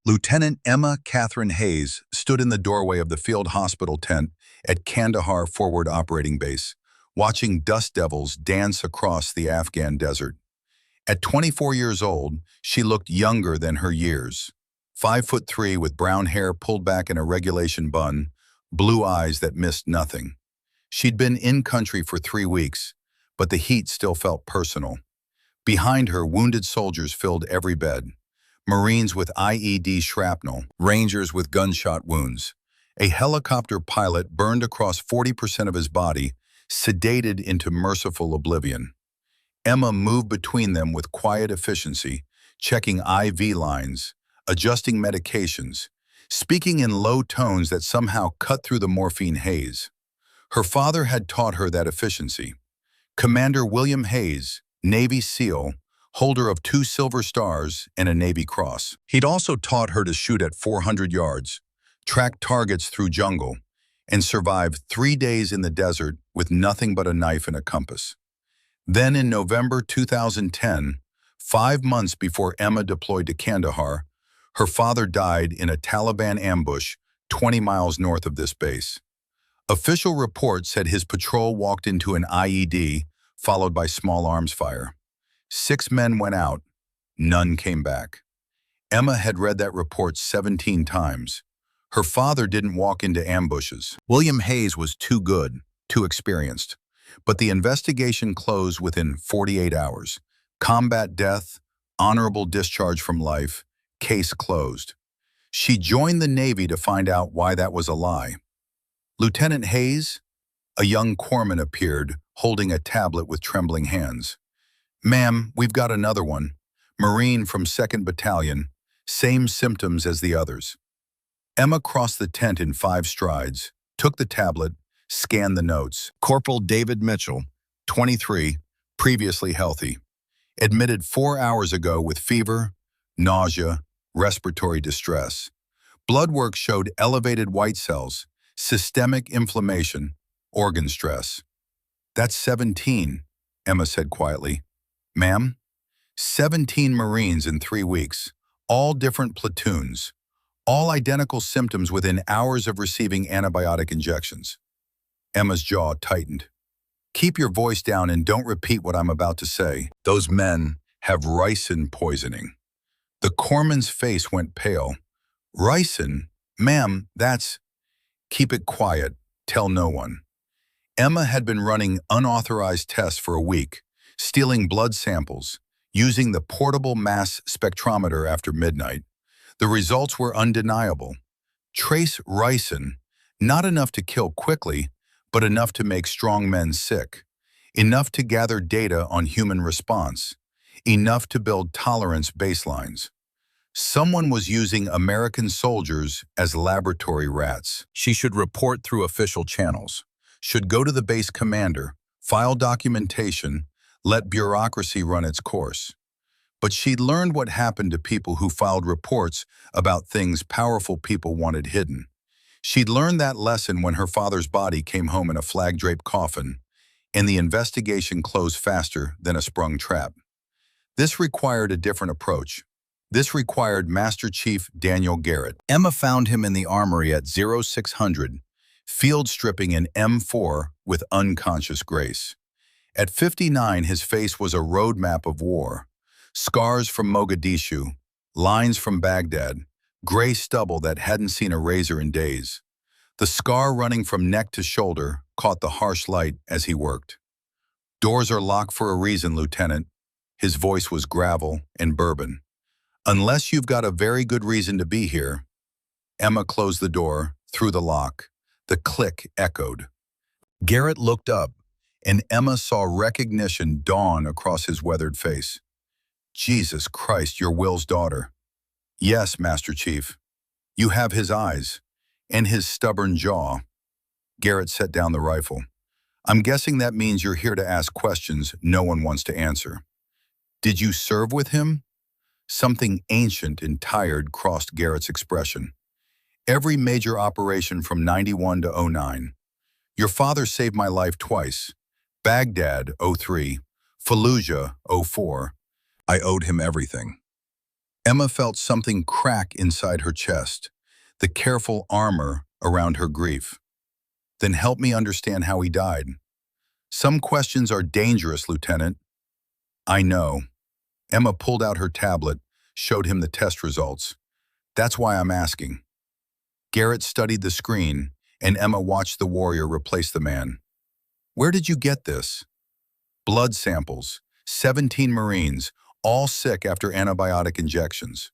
Lieutenant Emma Catherine Hayes stood in the doorway of the field hospital tent at Kandahar Forward Operating Base, watching dust devils dance across the Afghan desert. At 24 years old, she looked younger than her years. 5'3" with brown hair pulled back in a regulation bun, blue eyes that missed nothing. She'd been in country for 3 weeks, but the heat still felt personal. Behind her, wounded soldiers filled every bed. Marines with IED shrapnel, Rangers with gunshot wounds. A helicopter pilot burned across 40% of his body, sedated into merciful oblivion. Emma moved between them with quiet efficiency, checking IV lines, adjusting medications, speaking in low tones that somehow cut through the morphine haze. Her father had taught her that efficiency. Commander William Hayes, Navy SEAL, holder of 2 Silver Stars and a Navy Cross. He'd also taught her to shoot at 400 yards, track targets through jungle, and survive 3 days in the desert with nothing but a knife and a compass. Then in November 2010, 5 months before Emma deployed to Kandahar, her father died in a Taliban ambush 20 miles north of this base. Official reports said his patrol walked into an IED, followed by small arms fire. 6 men went out, none came back. Emma had read that report 17 times. Her father didn't walk into ambushes. William Hayes was too good, too experienced. But the investigation closed within 48 hours. Combat death, honorable discharge from life, case closed. She joined the Navy to find out why that was a lie. Lieutenant Hayes, a young corpsman, appeared, holding a tablet with trembling hands. "Ma'am, we've got another one. Marine from 2nd Battalion. Same symptoms as the others." Emma crossed the tent in 5 strides, took the tablet, scanned the notes. Corporal David Mitchell, 23, previously healthy. Admitted 4 hours ago with fever, nausea, respiratory distress. Blood work showed elevated white cells, systemic inflammation, organ stress. "That's 17, Emma said quietly. "Ma'am, 17 Marines in 3 weeks, all different platoons, all identical symptoms within hours of receiving antibiotic injections." Emma's jaw tightened. "Keep your voice down and don't repeat what I'm about to say. Those men have ricin poisoning." The corpsman's face went pale. "Ricin? Ma'am, that's—" "Keep it quiet. Tell no one." Emma had been running unauthorized tests for a week, stealing blood samples, using the portable mass spectrometer after midnight. The results were undeniable. Trace ricin, not enough to kill quickly, but enough to make strong men sick. Enough to gather data on human response. Enough to build tolerance baselines. Someone was using American soldiers as laboratory rats. She should report through official channels. Should go to the base commander, file documentation, let bureaucracy run its course. But she'd learned what happened to people who filed reports about things powerful people wanted hidden. She'd learned that lesson when her father's body came home in a flag-draped coffin, and the investigation closed faster than a sprung trap. This required a different approach. This required Master Chief Daniel Garrett. Emma found him in the armory at 0600, field stripping an M4 with unconscious grace. At 59, his face was a roadmap of war. Scars from Mogadishu, lines from Baghdad, gray stubble that hadn't seen a razor in days. The scar running from neck to shoulder caught the harsh light as he worked. "Doors are locked for a reason, Lieutenant." His voice was gravel and bourbon. "Unless you've got a very good reason to be here." Emma closed the door, threw the lock. The click echoed. Garrett looked up, and Emma saw recognition dawn across his weathered face. "Jesus Christ, you're Will's daughter." "Yes, Master Chief." "You have his eyes, and his stubborn jaw." Garrett set down the rifle. "I'm guessing that means you're here to ask questions no one wants to answer." "Did you serve with him?" Something ancient and tired crossed Garrett's expression. "Every major operation from 91 to 09. Your father saved my life twice. Baghdad, 03. Fallujah, 04. I owed him everything." Emma felt something crack inside her chest, the careful armor around her grief. Then help me understand how he died. Some questions are dangerous, Lieutenant. I know. Emma pulled out her tablet, showed him the test results. That's why I'm asking. Garrett studied the screen, and Emma watched the warrior replace the man. Where did you get this? Blood samples, 17 Marines, all sick after antibiotic injections.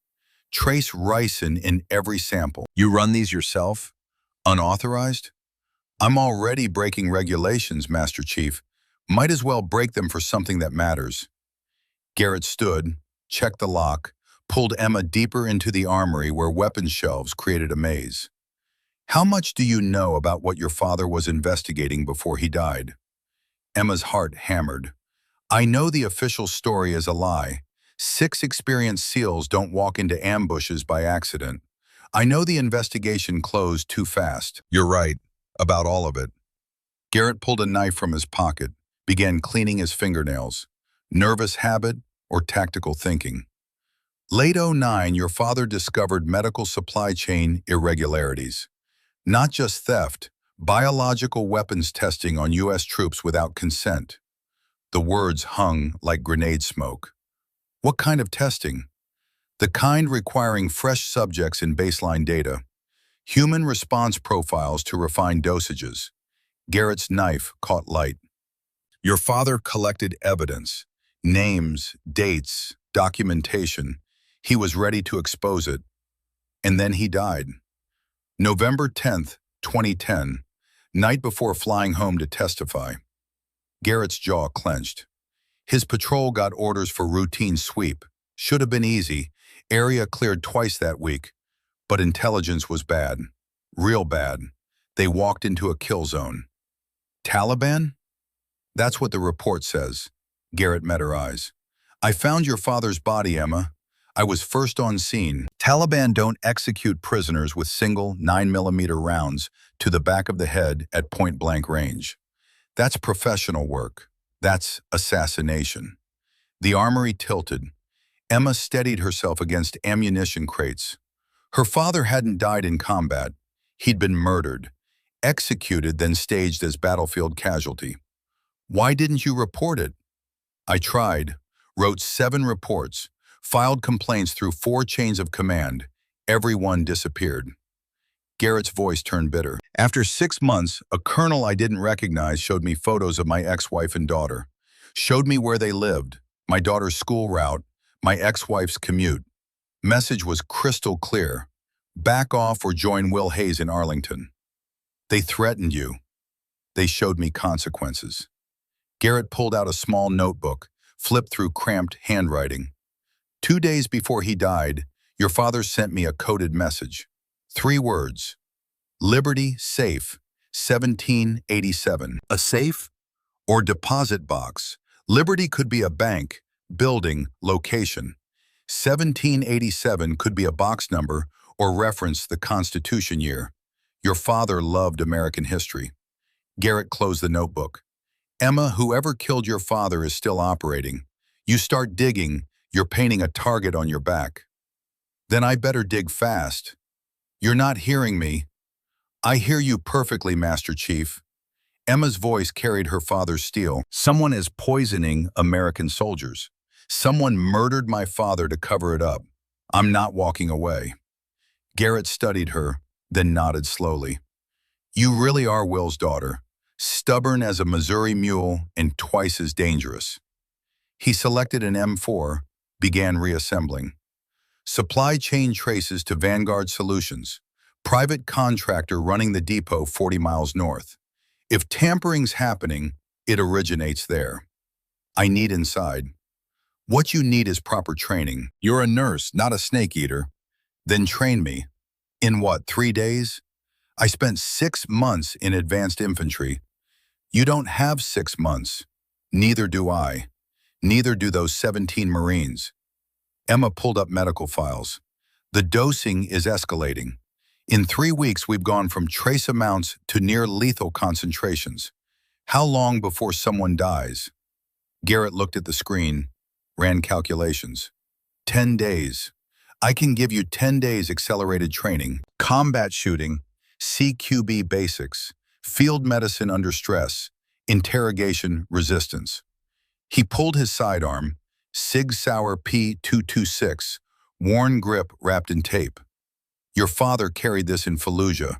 Trace ricin in every sample. You run these yourself? Unauthorized? I'm already breaking regulations, Master Chief. Might as well break them for something that matters. Garrett stood, checked the lock, pulled Emma deeper into the armory where weapons shelves created a maze. How much do you know about what your father was investigating before he died? Emma's heart hammered. I know the official story is a lie. 6 experienced SEALs don't walk into ambushes by accident. I know the investigation closed too fast. You're right, about all of it. Garrett pulled a knife from his pocket, began cleaning his fingernails. Nervous habit or tactical thinking? Late '09, your father discovered medical supply chain irregularities. Not just theft, biological weapons testing on U.S. troops without consent. The words hung like grenade smoke. What kind of testing? The kind requiring fresh subjects in baseline data. Human response profiles to refine dosages. Garrett's knife caught light. Your father collected evidence, names, dates, documentation. He was ready to expose it. And then he died. November 10th, 2010, night before flying home to testify. Garrett's jaw clenched. His patrol got orders for routine sweep. Should have been easy. Area cleared twice that week. But intelligence was bad. Real bad. They walked into a kill zone. Taliban? That's what the report says. Garrett met her eyes. I found your father's body, Emma. I was first on scene. Taliban don't execute prisoners with single 9mm rounds to the back of the head at point-blank range. That's professional work. That's assassination. The armory tilted. Emma steadied herself against ammunition crates. Her father hadn't died in combat. He'd been murdered, executed, then staged as battlefield casualty. Why didn't you report it? I tried, wrote 7 reports, filed complaints through 4 chains of command. Everyone disappeared. Garrett's voice turned bitter. After 6 months, a colonel I didn't recognize showed me photos of my ex-wife and daughter. Showed me where they lived, my daughter's school route, my ex-wife's commute. Message was crystal clear. Back off or join Will Hayes in Arlington. They threatened you. They showed me consequences. Garrett pulled out a small notebook, flipped through cramped handwriting. 2 days before he died, your father sent me a coded message. 3 words. Liberty Safe, 1787. A safe or deposit box. Liberty could be a bank, building, location. 1787 could be a box number or reference the Constitution year. Your father loved American history. Garrett closed the notebook. Emma, whoever killed your father is still operating. You start digging, you're painting a target on your back. Then I better dig fast. You're not hearing me. I hear you perfectly, Master Chief. Emma's voice carried her father's steel. Someone is poisoning American soldiers. Someone murdered my father to cover it up. I'm not walking away. Garrett studied her, then nodded slowly. You really are Will's daughter. Stubborn as a Missouri mule and twice as dangerous. He selected an M4, began reassembling. Supply chain traces to Vanguard Solutions, private contractor running the depot 40 miles north. If tampering's happening, it originates there. I need inside. What you need is proper training. You're a nurse, not a snake eater. Then train me. In what, 3 days? I spent 6 months in advanced infantry. You don't have 6 months. Neither do I. Neither do those 17 Marines. Emma pulled up medical files. The dosing is escalating. In 3 weeks, we've gone from trace amounts to near lethal concentrations. How long before someone dies? Garrett looked at the screen, ran calculations. 10 days. I can give you 10 days accelerated training, combat shooting, CQB basics, field medicine under stress, interrogation resistance. He pulled his sidearm, Sig Sauer P226, worn grip wrapped in tape. Your father carried this in Fallujah,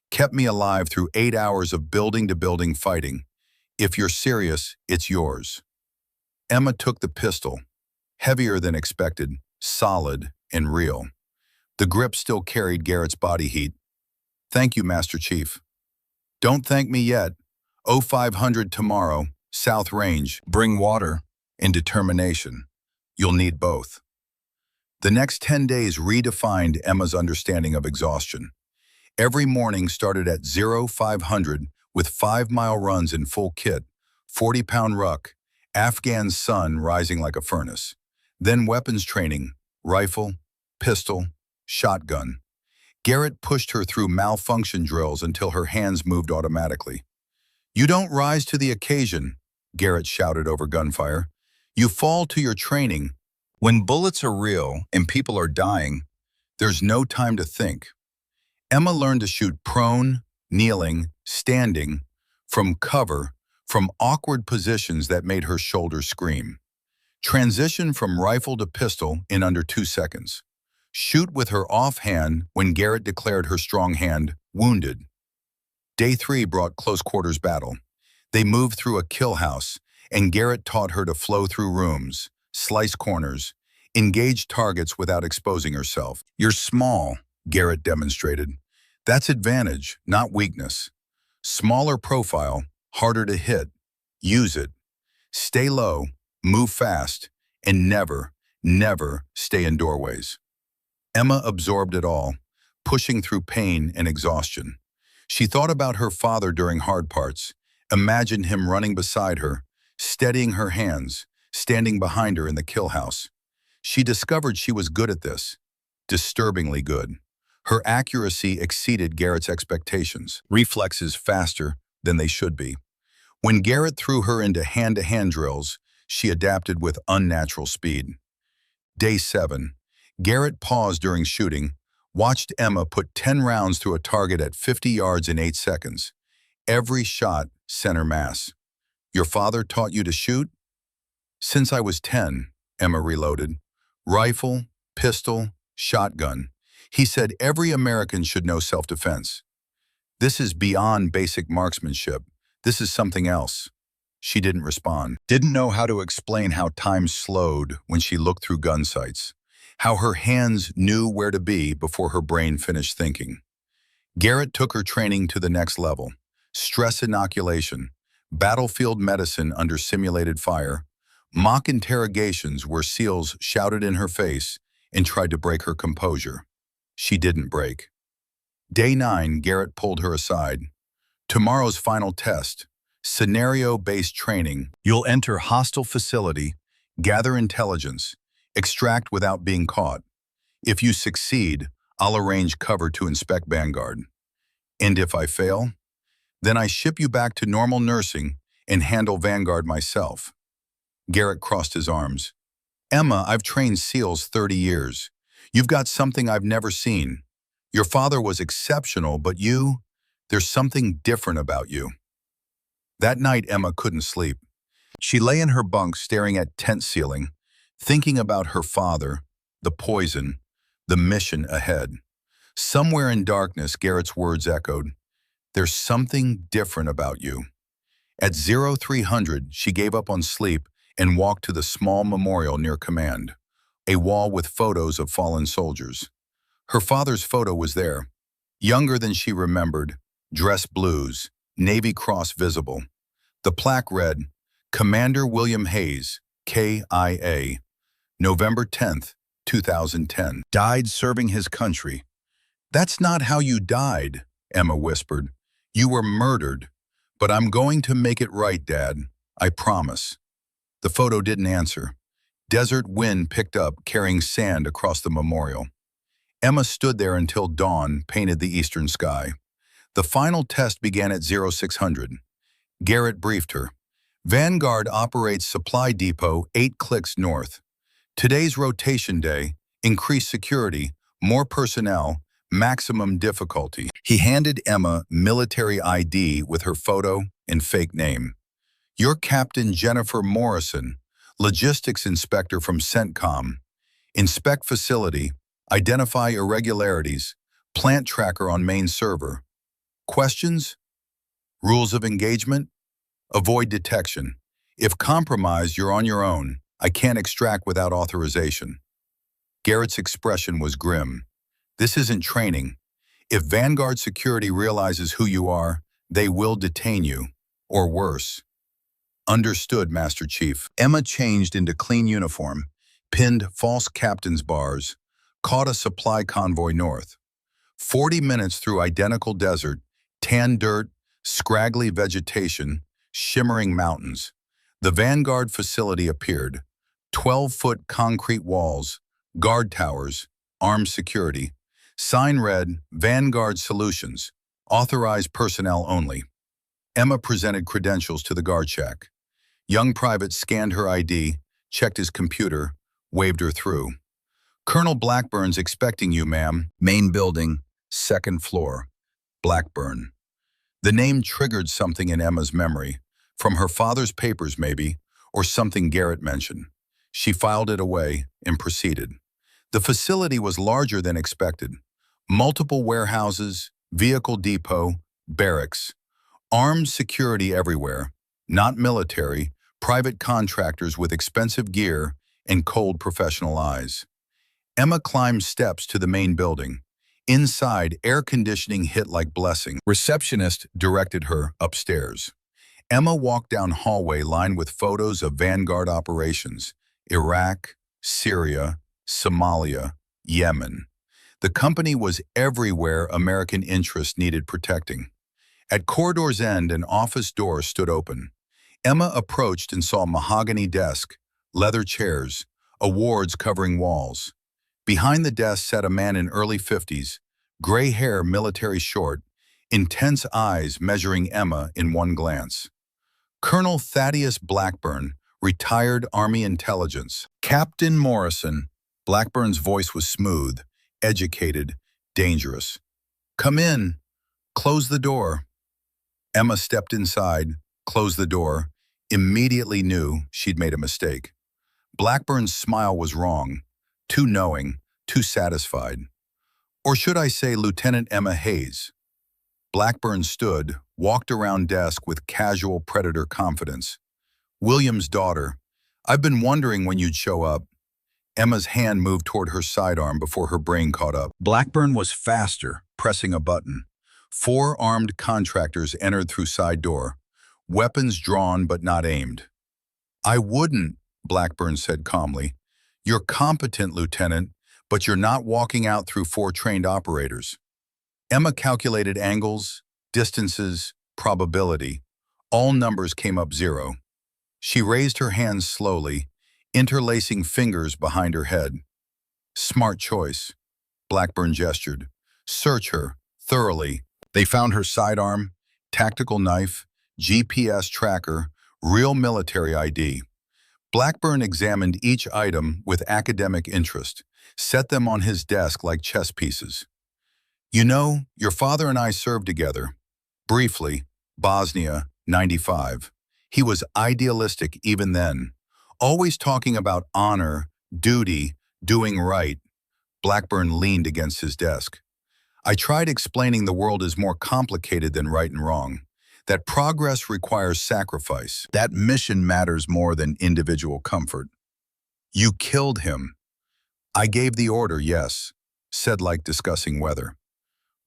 kept me alive through 8 hours of building-to-building fighting. If you're serious, it's yours. Emma took the pistol, heavier than expected, solid and real. The grip still carried Garrett's body heat. Thank you, Master Chief. Don't thank me yet. 0500 tomorrow, South Range. Bring water and determination. You'll need both. The next 10 days redefined Emma's understanding of exhaustion. Every morning started at 0500 with 5-mile runs in full kit, 40-pound ruck, Afghan sun rising like a furnace. Then weapons training, rifle, pistol, shotgun. Garrett pushed her through malfunction drills until her hands moved automatically. You don't rise to the occasion, Garrett shouted over gunfire. You fall to your training. When bullets are real and people are dying, there's no time to think. Emma learned to shoot prone, kneeling, standing, from cover, from awkward positions that made her shoulders scream. Transition from rifle to pistol in under 2 seconds. Shoot with her offhand when Garrett declared her strong hand wounded. Day 3 brought close quarters battle. They moved through a kill house, and Garrett taught her to flow through rooms, slice corners, engage targets without exposing herself. You're small, Garrett demonstrated. That's advantage, not weakness. Smaller profile, harder to hit. Use it. Stay low, move fast, and never, never stay in doorways. Emma absorbed it all, pushing through pain and exhaustion. She thought about her father during hard parts, imagined him running beside her, steadying her hands, standing behind her in the kill house. She discovered she was good at this, disturbingly good. Her accuracy exceeded Garrett's expectations, reflexes faster than they should be. When Garrett threw her into hand-to-hand drills, she adapted with unnatural speed. Day 7. Garrett paused during shooting, watched Emma put 10 rounds through a target at 50 yards in 8 seconds. Every shot, center mass. Your father taught you to shoot? Since I was 10, Emma reloaded. Rifle, pistol, shotgun. He said every American should know self-defense. This is beyond basic marksmanship. This is something else. She didn't respond. Didn't know how to explain how time slowed when she looked through gun sights. How her hands knew where to be before her brain finished thinking. Garrett took her training to the next level. Stress inoculation, battlefield medicine under simulated fire, mock interrogations where SEALs shouted in her face and tried to break her composure. She didn't break. Day 9, Garrett pulled her aside. Tomorrow's final test, scenario-based training. You'll enter hostile facility, gather intelligence, extract without being caught. If you succeed, I'll arrange cover to inspect Vanguard. And if I fail, then I ship you back to normal nursing and handle Vanguard myself. Garrett crossed his arms. Emma, I've trained SEALs 30 years. You've got something I've never seen. Your father was exceptional, but there's something different about you. That night, Emma couldn't sleep. She lay in her bunk staring at tent ceiling, thinking about her father, the poison, the mission ahead. Somewhere in darkness, Garrett's words echoed, "There's something different about you." At 0300, she gave up on sleep and walked to the small memorial near command, a wall with photos of fallen soldiers. Her father's photo was there, younger than she remembered, dress blues, Navy Cross visible. The plaque read, Commander William Hayes, KIA, November 10th, 2010. Died serving his country. That's not how you died, Emma whispered. You were murdered. But I'm going to make it right, Dad. I promise. The photo didn't answer. Desert wind picked up, carrying sand across the memorial. Emma stood there until dawn painted the eastern sky. The final test began at 0600. Garrett briefed her. Vanguard operates supply depot 8 clicks north. Today's rotation day, Increased security, more personnel, maximum difficulty. He handed Emma military ID with her photo and fake name. You're Captain Jennifer Morrison, logistics inspector from CENTCOM. Inspect facility, identify irregularities, plant tracker on main server. Questions? Rules of engagement? Avoid detection. If compromised, you're on your own. I can't extract without authorization. Garrett's expression was grim. This isn't training. If Vanguard security realizes who you are, they will detain you, or worse. Understood, Master Chief. Emma changed into clean uniform, pinned false captain's bars, caught a supply convoy north. 40 minutes through identical desert, tan dirt, scraggly vegetation, shimmering mountains. The Vanguard facility appeared. 12-foot concrete walls, guard towers, armed security. Sign read, Vanguard Solutions, authorized personnel only. Emma presented credentials to the guard shack. Young private scanned her ID, checked his computer, waved her through. Colonel Blackburn's expecting you, ma'am. Main building, second floor. Blackburn. The name triggered something in Emma's memory, from her father's papers maybe, or something Garrett mentioned. She filed it away and proceeded. The facility was larger than expected. Multiple warehouses, vehicle depot, barracks. Armed security everywhere, not military, private contractors with expensive gear and cold professional eyes. Emma climbed steps to the main building. Inside, air conditioning hit like blessing. Receptionist directed her upstairs. Emma walked down hallway lined with photos of Vanguard operations, Iraq, Syria, Somalia, Yemen. The company was everywhere American interests needed protecting. At corridor's end, an office door stood open. Emma approached and saw a mahogany desk, leather chairs, awards covering walls. Behind the desk sat a man in early 50s, gray hair military short, intense eyes measuring Emma in one glance. Colonel Thaddeus Blackburn, retired Army Intelligence. Captain Morrison. Blackburn's voice was smooth, educated, dangerous. Come in. Close the door. Emma stepped inside, closed the door, immediately knew she'd made a mistake. Blackburn's smile was wrong, too knowing, too satisfied. Or should I say Lieutenant Emma Hayes? Blackburn stood, walked around desk with casual predator confidence. William's daughter. I've been wondering when you'd show up. Emma's hand moved toward her sidearm before her brain caught up. Blackburn was faster, pressing a button. 4 armed contractors entered through side door, weapons drawn but not aimed. I wouldn't, Blackburn said calmly. You're competent, Lieutenant, but you're not walking out through 4 trained operators. Emma calculated angles, distances, probability. All numbers came up 0. She raised her hands slowly, interlacing fingers behind her head. Smart choice, Blackburn gestured. Search her, thoroughly. They found her sidearm, tactical knife, GPS tracker, real military ID. Blackburn examined each item with academic interest, set them on his desk like chess pieces. You know, your father and I served together. Briefly, Bosnia, 95. He was idealistic even then, always talking about honor, duty, doing right. Blackburn leaned against his desk. I tried explaining the world is more complicated than right and wrong, that progress requires sacrifice, that mission matters more than individual comfort. You killed him. I gave the order, yes, said like discussing weather.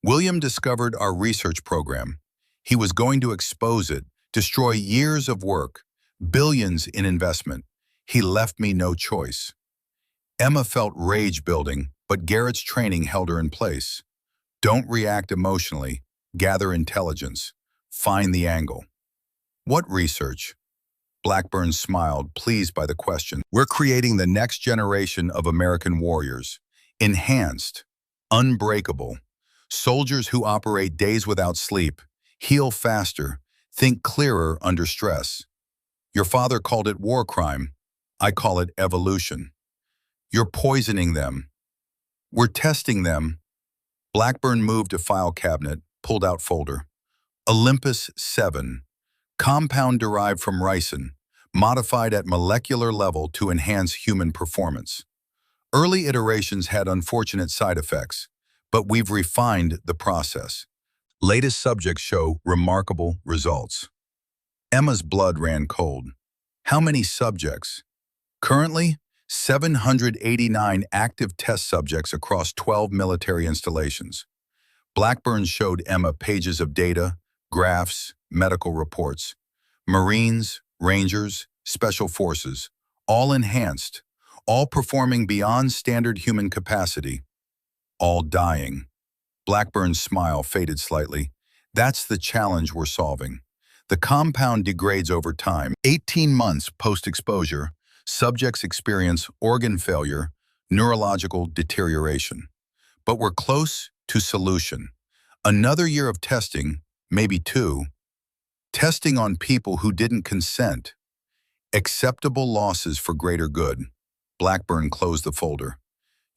William discovered our research program. He was going to expose it, destroy years of work, billions in investment. He left me no choice. Emma felt rage building, but Garrett's training held her in place. Don't react emotionally, gather intelligence, find the angle. What research? Blackburn smiled, pleased by the question. We're creating the next generation of American warriors. Enhanced, unbreakable. Soldiers who operate days without sleep, heal faster, think clearer under stress. Your father called it war crime. I call it evolution. You're poisoning them. We're testing them. Blackburn moved to file cabinet, pulled out folder. Olympus 7. Compound derived from ricin, modified at molecular level to enhance human performance. Early iterations had unfortunate side effects, but we've refined the process. Latest subjects show remarkable results. Emma's blood ran cold. How many subjects? Currently, 789 active test subjects across 12 military installations. Blackburn showed Emma pages of data, graphs, medical reports. Marines, Rangers, Special Forces, all enhanced, all performing beyond standard human capacity, all dying. Blackburn's smile faded slightly. That's the challenge we're solving. The compound degrades over time. 18 months post-exposure, subjects experience organ failure, neurological deterioration. But we're close to solution. Another year of testing, maybe 2. Testing on people who didn't consent. Acceptable losses for greater good. Blackburn closed the folder.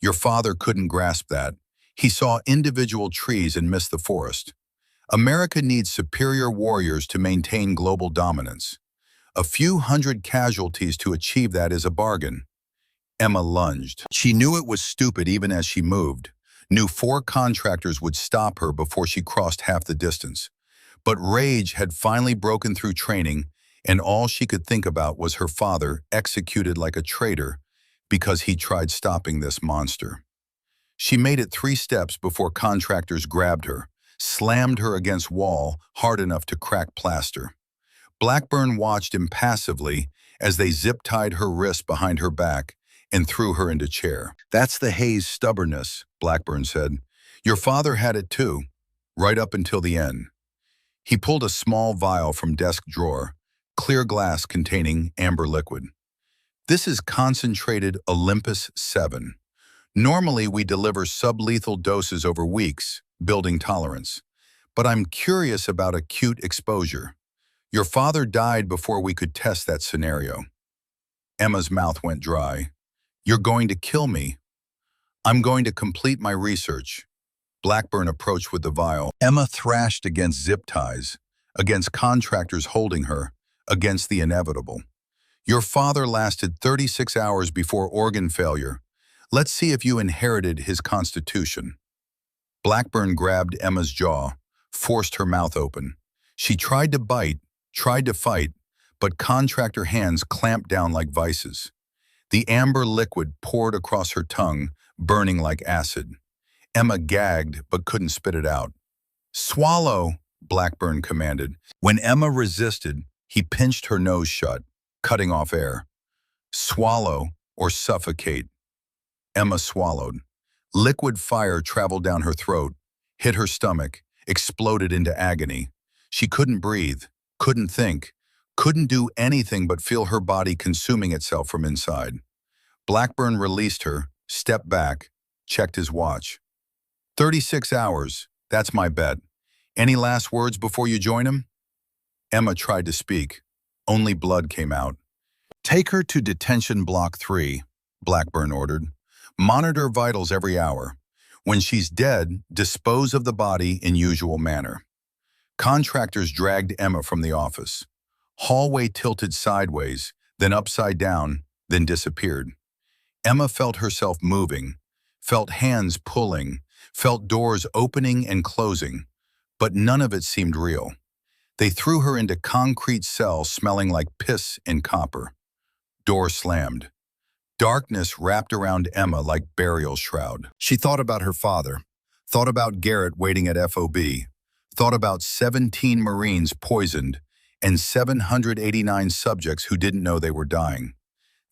Your father couldn't grasp that. He saw individual trees and missed the forest. America needs superior warriors to maintain global dominance. A few hundred casualties to achieve that is a bargain. Emma lunged. She knew it was stupid even as she moved. Knew 4 contractors would stop her before she crossed half the distance. But rage had finally broken through training, and all she could think about was her father executed like a traitor because he tried stopping this monster. She made it 3 steps before contractors grabbed her, slammed her against wall hard enough to crack plaster. Blackburn watched impassively as they zip-tied her wrist behind her back and threw her into chair. That's the Hayes stubbornness, Blackburn said. Your father had it too, right up until the end. He pulled a small vial from desk drawer, clear glass containing amber liquid. This is concentrated Olympus 7. Normally, we deliver sublethal doses over weeks, building tolerance. But I'm curious about acute exposure. Your father died before we could test that scenario. Emma's mouth went dry. You're going to kill me. I'm going to complete my research. Blackburn approached with the vial. Emma thrashed against zip ties, against contractors holding her, against the inevitable. Your father lasted 36 hours before organ failure. Let's see if you inherited his constitution. Blackburn grabbed Emma's jaw, forced her mouth open. She tried to bite, tried to fight, but contractor hands clamped down like vices. The amber liquid poured across her tongue, burning like acid. Emma gagged but couldn't spit it out. Swallow, Blackburn commanded. When Emma resisted, he pinched her nose shut, cutting off air. Swallow or suffocate. Emma swallowed. Liquid fire traveled down her throat, hit her stomach, exploded into agony. She couldn't breathe, couldn't think, couldn't do anything but feel her body consuming itself from inside. Blackburn released her, stepped back, checked his watch. 36 hours, that's my bet. Any last words before you join him? Emma tried to speak. Only blood came out. Take her to detention block 3, Blackburn ordered. Monitor vitals every hour. When she's dead, dispose of the body in usual manner. Contractors dragged Emma from the office. Hallway tilted sideways, then upside down, then disappeared. Emma felt herself moving, felt hands pulling, felt doors opening and closing, but none of it seemed real. They threw her into concrete cells smelling like piss and copper. Door slammed. Darkness wrapped around Emma like burial shroud. She thought about her father, thought about Garrett waiting at FOB, thought about 17 Marines poisoned and 789 subjects who didn't know they were dying.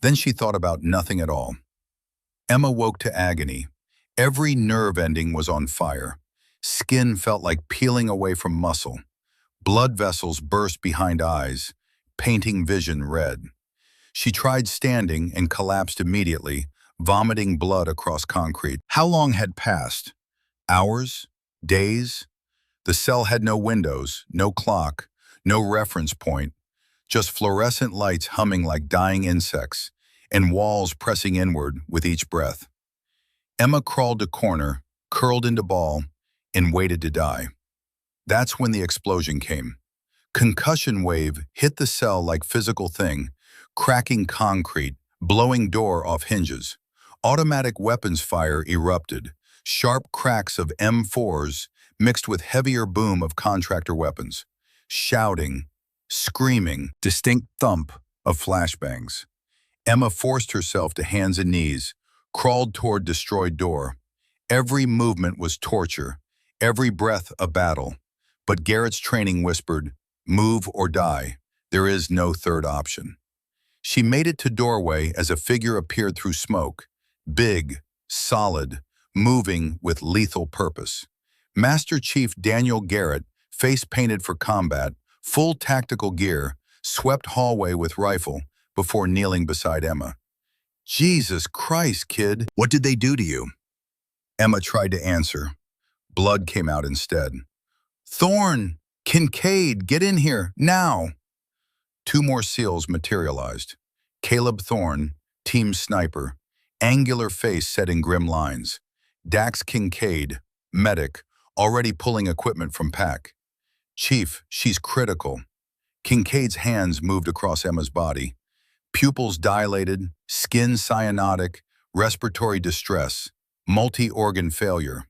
Then she thought about nothing at all. Emma woke to agony. Every nerve ending was on fire. Skin felt like peeling away from muscle. Blood vessels burst behind eyes, painting vision red. She tried standing and collapsed immediately, vomiting blood across concrete. How long had passed? Hours? Days? The cell had no windows, no clock, no reference point, just fluorescent lights humming like dying insects, and walls pressing inward with each breath. Emma crawled to corner, curled into ball, and waited to die. That's when the explosion came. Concussion wave hit the cell like physical thing, cracking concrete, blowing door off hinges. Automatic weapons fire erupted, sharp cracks of M4s mixed with heavier boom of contractor weapons. Shouting, screaming, distinct thump of flashbangs. Emma forced herself to hands and knees, crawled toward destroyed door. Every movement was torture, every breath a battle. But Garrett's training whispered, "Move or die. There is no third option." She made it to doorway as a figure appeared through smoke, big, solid, moving with lethal purpose. Master Chief Daniel Garrett, face painted for combat, full tactical gear, swept hallway with rifle before kneeling beside Emma. "Jesus Christ, kid, what did they do to you?" Emma tried to answer. Blood came out instead. "Thorne! Kincaid, get in here, now!" Two more SEALs materialized. Caleb Thorne, team sniper, angular face set in grim lines. Dax Kincaid, medic, already pulling equipment from pack. "Chief, she's critical." Kincaid's hands moved across Emma's body. Pupils dilated, skin cyanotic, respiratory distress, multi-organ failure.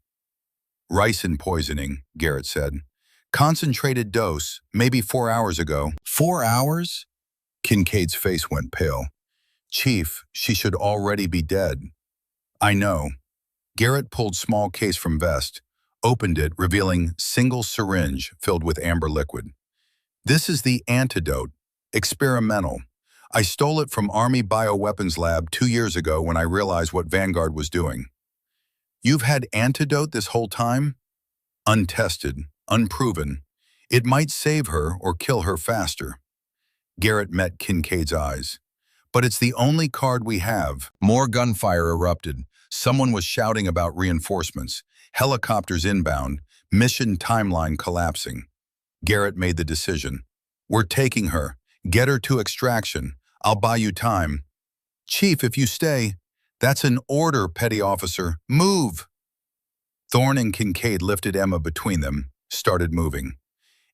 "Ricin poisoning," Garrett said. "Concentrated dose, maybe 4 hours ago." 4 hours? Kincaid's face went pale. "Chief, she should already be dead." "I know." Garrett pulled small case from vest, opened it, revealing single syringe filled with amber liquid. "This is the antidote, experimental. I stole it from Army Bioweapons Lab 2 years ago when I realized what Vanguard was doing." "You've had antidote this whole time?" "Untested, unproven. It might save her or kill her faster." Garrett met Kincaid's eyes. "But it's the only card we have." More gunfire erupted. Someone was shouting about reinforcements. Helicopters inbound. Mission timeline collapsing. Garrett made the decision. "We're taking her. Get her to extraction. I'll buy you time." "Chief, if you stay..." "That's an order, petty officer. Move!" Thorne and Kincaid lifted Emma between them, started moving.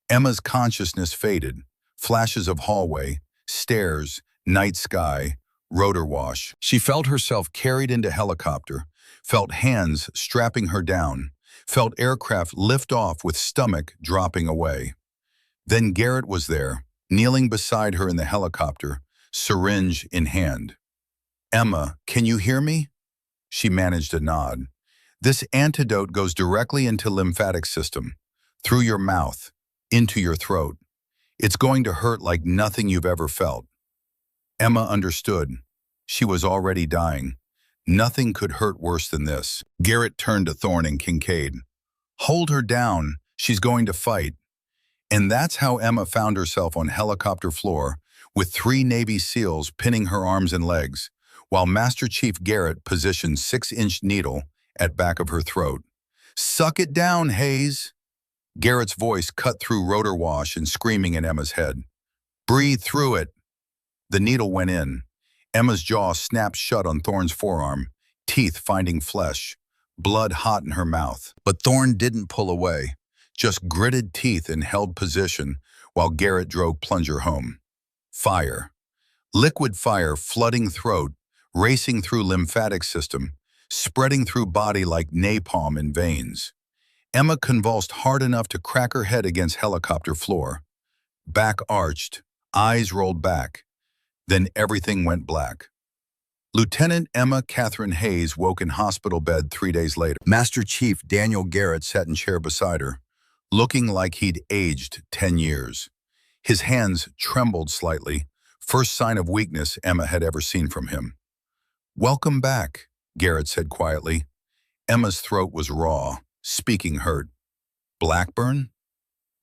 Emma's consciousness faded. Flashes of hallway, stairs, night sky, rotor wash. She felt herself carried into helicopter, felt hands strapping her down, felt aircraft lift off with stomach dropping away. Then Garrett was there, kneeling beside her in the helicopter, syringe in hand. "Emma, can you hear me?" She managed a nod. "This antidote goes directly into lymphatic system, through your mouth, into your throat. It's going to hurt like nothing you've ever felt." Emma understood. She was already dying. Nothing could hurt worse than this. Garrett turned to Thorne and Kincaid. "Hold her down. She's going to fight." And that's how Emma found herself on helicopter floor with 3 Navy SEALs pinning her arms and legs, while Master Chief Garrett positioned 6-inch needle at back of her throat. "Suck it down, Hayes." Garrett's voice cut through rotor wash and screaming in Emma's head. "Breathe through it." The needle went in. Emma's jaw snapped shut on Thorne's forearm, teeth finding flesh, blood hot in her mouth. But Thorne didn't pull away, just gritted teeth and held position while Garrett drove plunger home. Fire. Liquid fire flooding throat, racing through lymphatic system, spreading through body like napalm in veins. Emma convulsed hard enough to crack her head against helicopter floor. Back arched, eyes rolled back. Then everything went black. Lieutenant Emma Catherine Hayes woke in hospital bed 3 days later. Master Chief Daniel Garrett sat in chair beside her, looking like he'd aged 10 years. His hands trembled slightly, first sign of weakness Emma had ever seen from him. "Welcome back," Garrett said quietly. Emma's throat was raw, speaking hurt. "Blackburn?"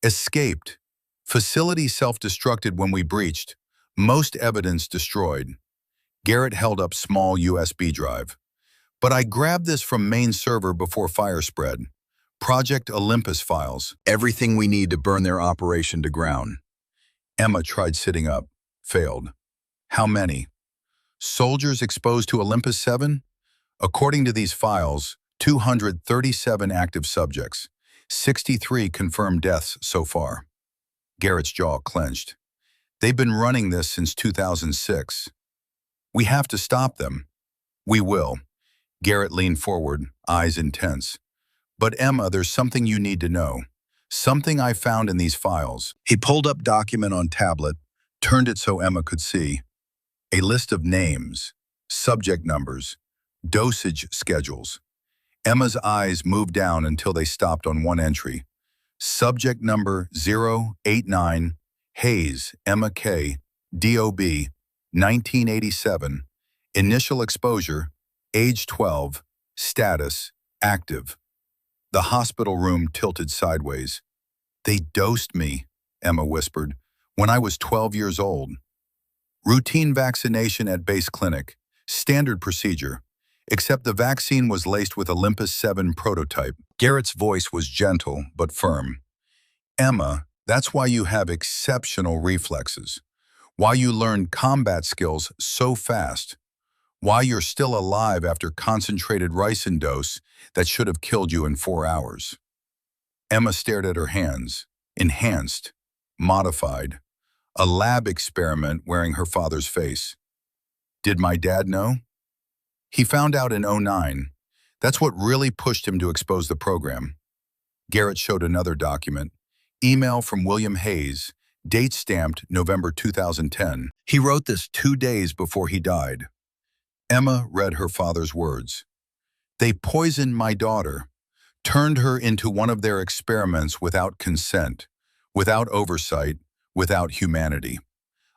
"Escaped. Facility self-destructed when we breached. Most evidence destroyed." Garrett held up small USB drive. "But I grabbed this from main server before fire spread. Project Olympus files. Everything we need to burn their operation to ground." Emma tried sitting up. Failed. "How many?" "Soldiers exposed to Olympus 7? According to these files, 237 active subjects, 63 confirmed deaths so far. Garrett's jaw clenched. They've been running this since 2006. We have to stop them. We will. Garrett leaned forward, eyes intense. But Emma, there's something you need to know. Something I found in these files. He pulled up document on tablet, turned it so Emma could see. A list of names, subject numbers, dosage schedules. Emma's eyes moved down until they stopped on one entry. Subject number 089, Hayes, Emma K., DOB, 1987. Initial exposure, age 12, status, active. The hospital room tilted sideways. They dosed me, Emma whispered, when I was 12 years old. Routine vaccination at base clinic, standard procedure, except the vaccine was laced with Olympus 7 prototype. Garrett's voice was gentle but firm. Emma, that's why you have exceptional reflexes, why you learn combat skills so fast, why you're still alive after concentrated ricin dose that should have killed you in 4 hours. Emma stared at her hands, enhanced, modified, a lab experiment wearing her father's face. Did my dad know? He found out in '09. That's what really pushed him to expose the program. Garrett showed another document, email from William Hayes, date stamped November 2010. He wrote this 2 days before he died. Emma read her father's words. They poisoned my daughter, turned her into one of their experiments without consent, without oversight, without humanity.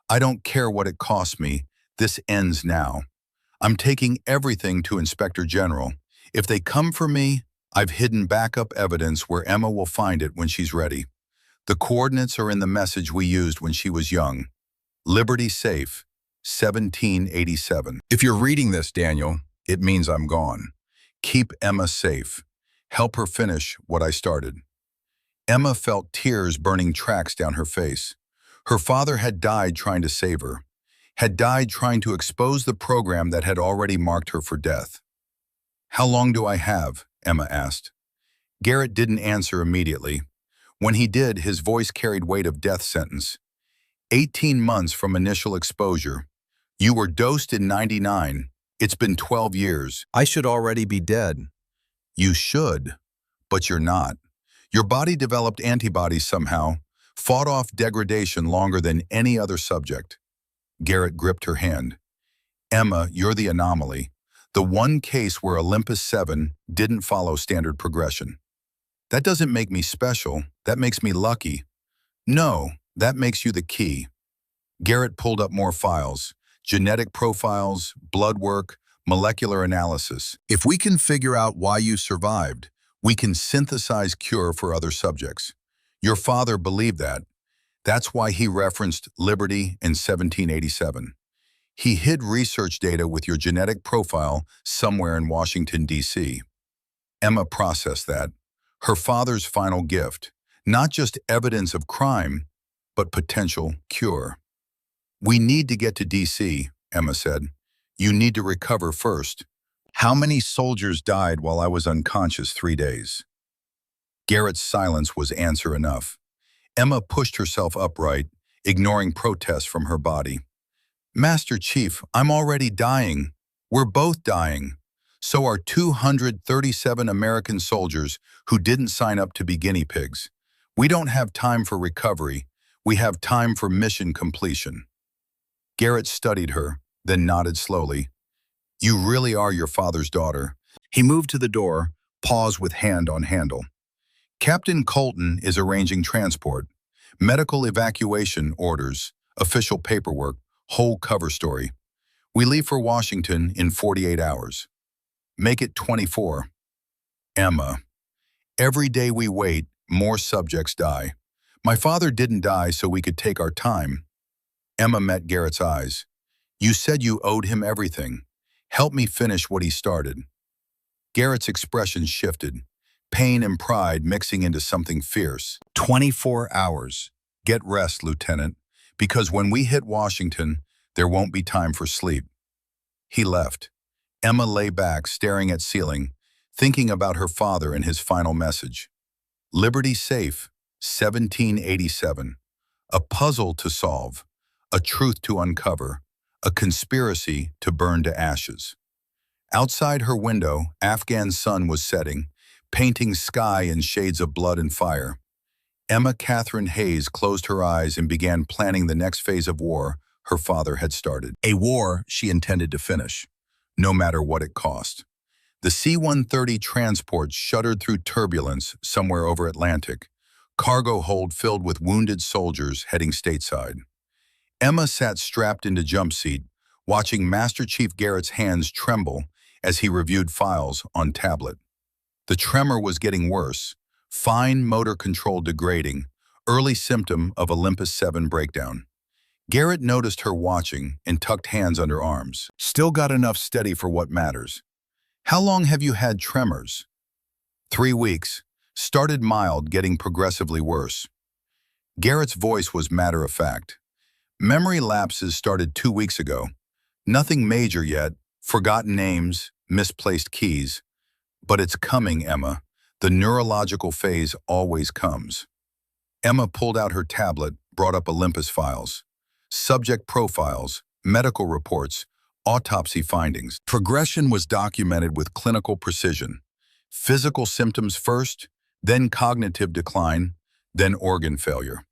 I don't care what it costs me. This ends now. I'm taking everything to Inspector General. If they come for me, I've hidden backup evidence where Emma will find it when she's ready. The coordinates are in the message we used when she was young. Liberty Safe, 1787. If you're reading this, Daniel, it means I'm gone. Keep Emma safe. Help her finish what I started. Emma felt tears burning tracks down her face. Her father had died trying to save her, had died trying to expose the program that had already marked her for death. How long do I have? Emma asked. Garrett didn't answer immediately. When he did, his voice carried weight of death sentence. 18 months from initial exposure. You were dosed in '99. It's been 12 years. I should already be dead. You should, but you're not. Your body developed antibodies somehow, fought off degradation longer than any other subject. Garrett gripped her hand. Emma, you're the anomaly. The one case where Olympus 7 didn't follow standard progression. That doesn't make me special. That makes me lucky. No, that makes you the key. Garrett pulled up more files, genetic profiles, blood work, molecular analysis. If we can figure out why you survived, we can synthesize cure for other subjects. Your father believed that. That's why he referenced Liberty in 1787. He hid research data with your genetic profile somewhere in Washington, D.C. Emma processed that. Her father's final gift, not just evidence of crime, but potential cure. We need to get to D.C., Emma said. You need to recover first. How many soldiers died while I was unconscious 3 days? Garrett's silence was answer enough. Emma pushed herself upright, ignoring protests from her body. Master Chief, I'm already dying. We're both dying. So are 237 American soldiers who didn't sign up to be guinea pigs. We don't have time for recovery. We have time for mission completion. Garrett studied her, then nodded slowly. You really are your father's daughter. He moved to the door, paused with hand on handle. Captain Colton is arranging transport, medical evacuation orders, official paperwork, whole cover story. We leave for Washington in 48 hours. Make it 24. Emma. Every day we wait, more subjects die. My father didn't die so we could take our time. Emma met Garrett's eyes. You said you owed him everything. Help me finish what he started. Garrett's expression shifted, pain and pride mixing into something fierce. 24 hours. Get rest, Lieutenant, because when we hit Washington, there won't be time for sleep. He left. Emma lay back, staring at ceiling, thinking about her father and his final message. Liberty Safe, 1787. A puzzle to solve, a truth to uncover, a conspiracy to burn to ashes. Outside her window, Afghan sun was setting, painting sky in shades of blood and fire. Emma Catherine Hayes closed her eyes and began planning the next phase of war her father had started. A war she intended to finish, no matter what it cost. The C-130 transport shuddered through turbulence somewhere over Atlantic, cargo hold filled with wounded soldiers heading stateside. Emma sat strapped into jump seat, watching Master Chief Garrett's hands tremble as he reviewed files on tablet. The tremor was getting worse, fine motor control degrading, early symptom of Olympus 7 breakdown. Garrett noticed her watching and tucked hands under arms. Still got enough steady for what matters. How long have you had tremors? 3 weeks. Started mild, getting progressively worse. Garrett's voice was matter-of-fact. Memory lapses started 2 weeks ago. Nothing major yet, forgotten names, misplaced keys. But it's coming, Emma. The neurological phase always comes. Emma pulled out her tablet, brought up Olympus files. Subject profiles, medical reports, autopsy findings. Progression was documented with clinical precision. Physical symptoms first, then cognitive decline, then organ failure.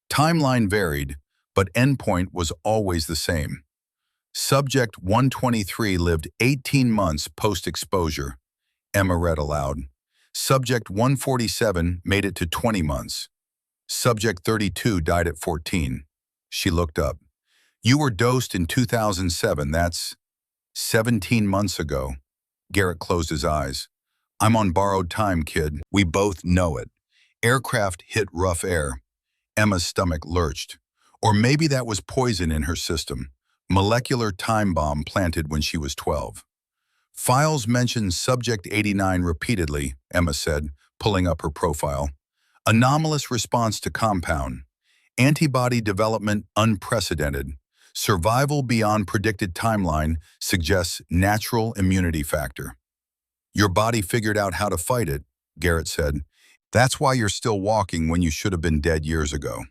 Timeline varied, but endpoint was always the same. Subject 123 lived 18 months post-exposure, Emma read aloud. Subject 147 made it to 20 months. Subject 32 died at 14. She looked up. You were dosed in 2007, that's 17 months ago. Garrett closed his eyes. I'm on borrowed time, kid. We both know it. Aircraft hit rough air. Emma's stomach lurched. Or maybe that was poison in her system. Molecular time bomb planted when she was 12. Files mentioned Subject 89 repeatedly, Emma said, pulling up her profile. Anomalous response to compound. Antibody development unprecedented. Survival beyond predicted timeline suggests natural immunity factor. Your body figured out how to fight it, Garrett said. That's why you're still walking when you should have been dead years ago.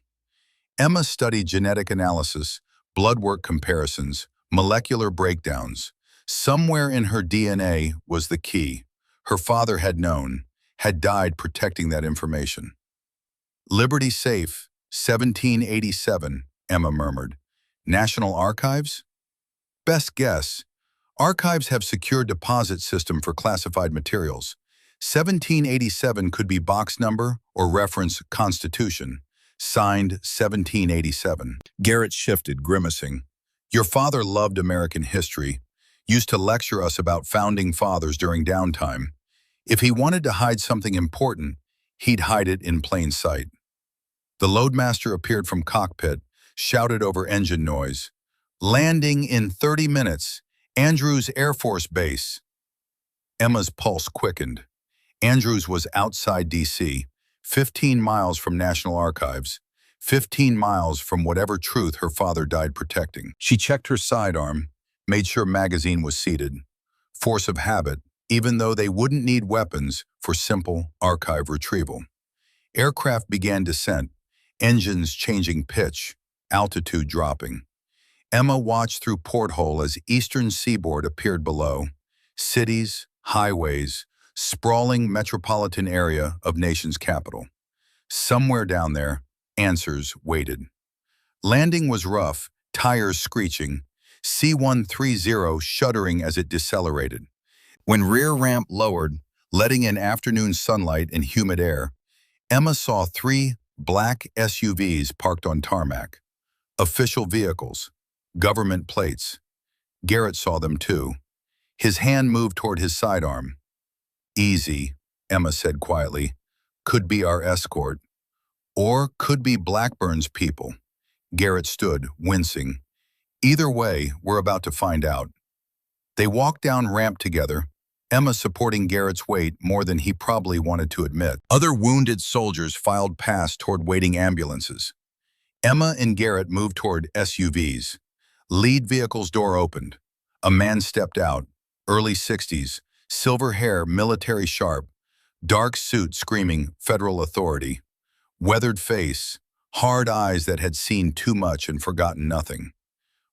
Emma studied genetic analysis, blood work comparisons, molecular breakdowns. Somewhere in her DNA was the key. Her father had known, had died protecting that information. Liberty Safe, 1787, Emma murmured. National Archives? Best guess. Archives have secure deposit system for classified materials. 1787 could be box number or reference Constitution. Signed 1787. Garrett shifted, grimacing. Your father loved American history, used to lecture us about founding fathers during downtime. If he wanted to hide something important, he'd hide it in plain sight. The loadmaster appeared from cockpit, shouted over engine noise. Landing in 30 minutes. Andrews Air Force Base. Emma's pulse quickened. Andrews was outside D.C., 15 miles from National Archives, 15 miles from whatever truth her father died protecting. She checked her sidearm, made sure magazine was seated. Force of habit, even though they wouldn't need weapons for simple archive retrieval. Aircraft began descent, engines changing pitch, altitude dropping. Emma watched through porthole as eastern seaboard appeared below. Cities, highways, sprawling metropolitan area of nation's capital. Somewhere down there, answers waited. Landing was rough, tires screeching, C-130 shuddering as it decelerated. When rear ramp lowered, letting in afternoon sunlight and humid air, Emma saw 3 black SUVs parked on tarmac. Official vehicles. Government plates. Garrett saw them too. His hand moved toward his sidearm. Easy, Emma said quietly. Could be our escort. Or could be Blackburn's people. Garrett stood, wincing. Either way, we're about to find out. They walked down ramp together, Emma supporting Garrett's weight more than he probably wanted to admit. Other wounded soldiers filed past toward waiting ambulances. Emma and Garrett moved toward SUVs. Lead vehicle's door opened. A man stepped out, early 60s, silver hair, military sharp, dark suit screaming federal authority, weathered face, hard eyes that had seen too much and forgotten nothing.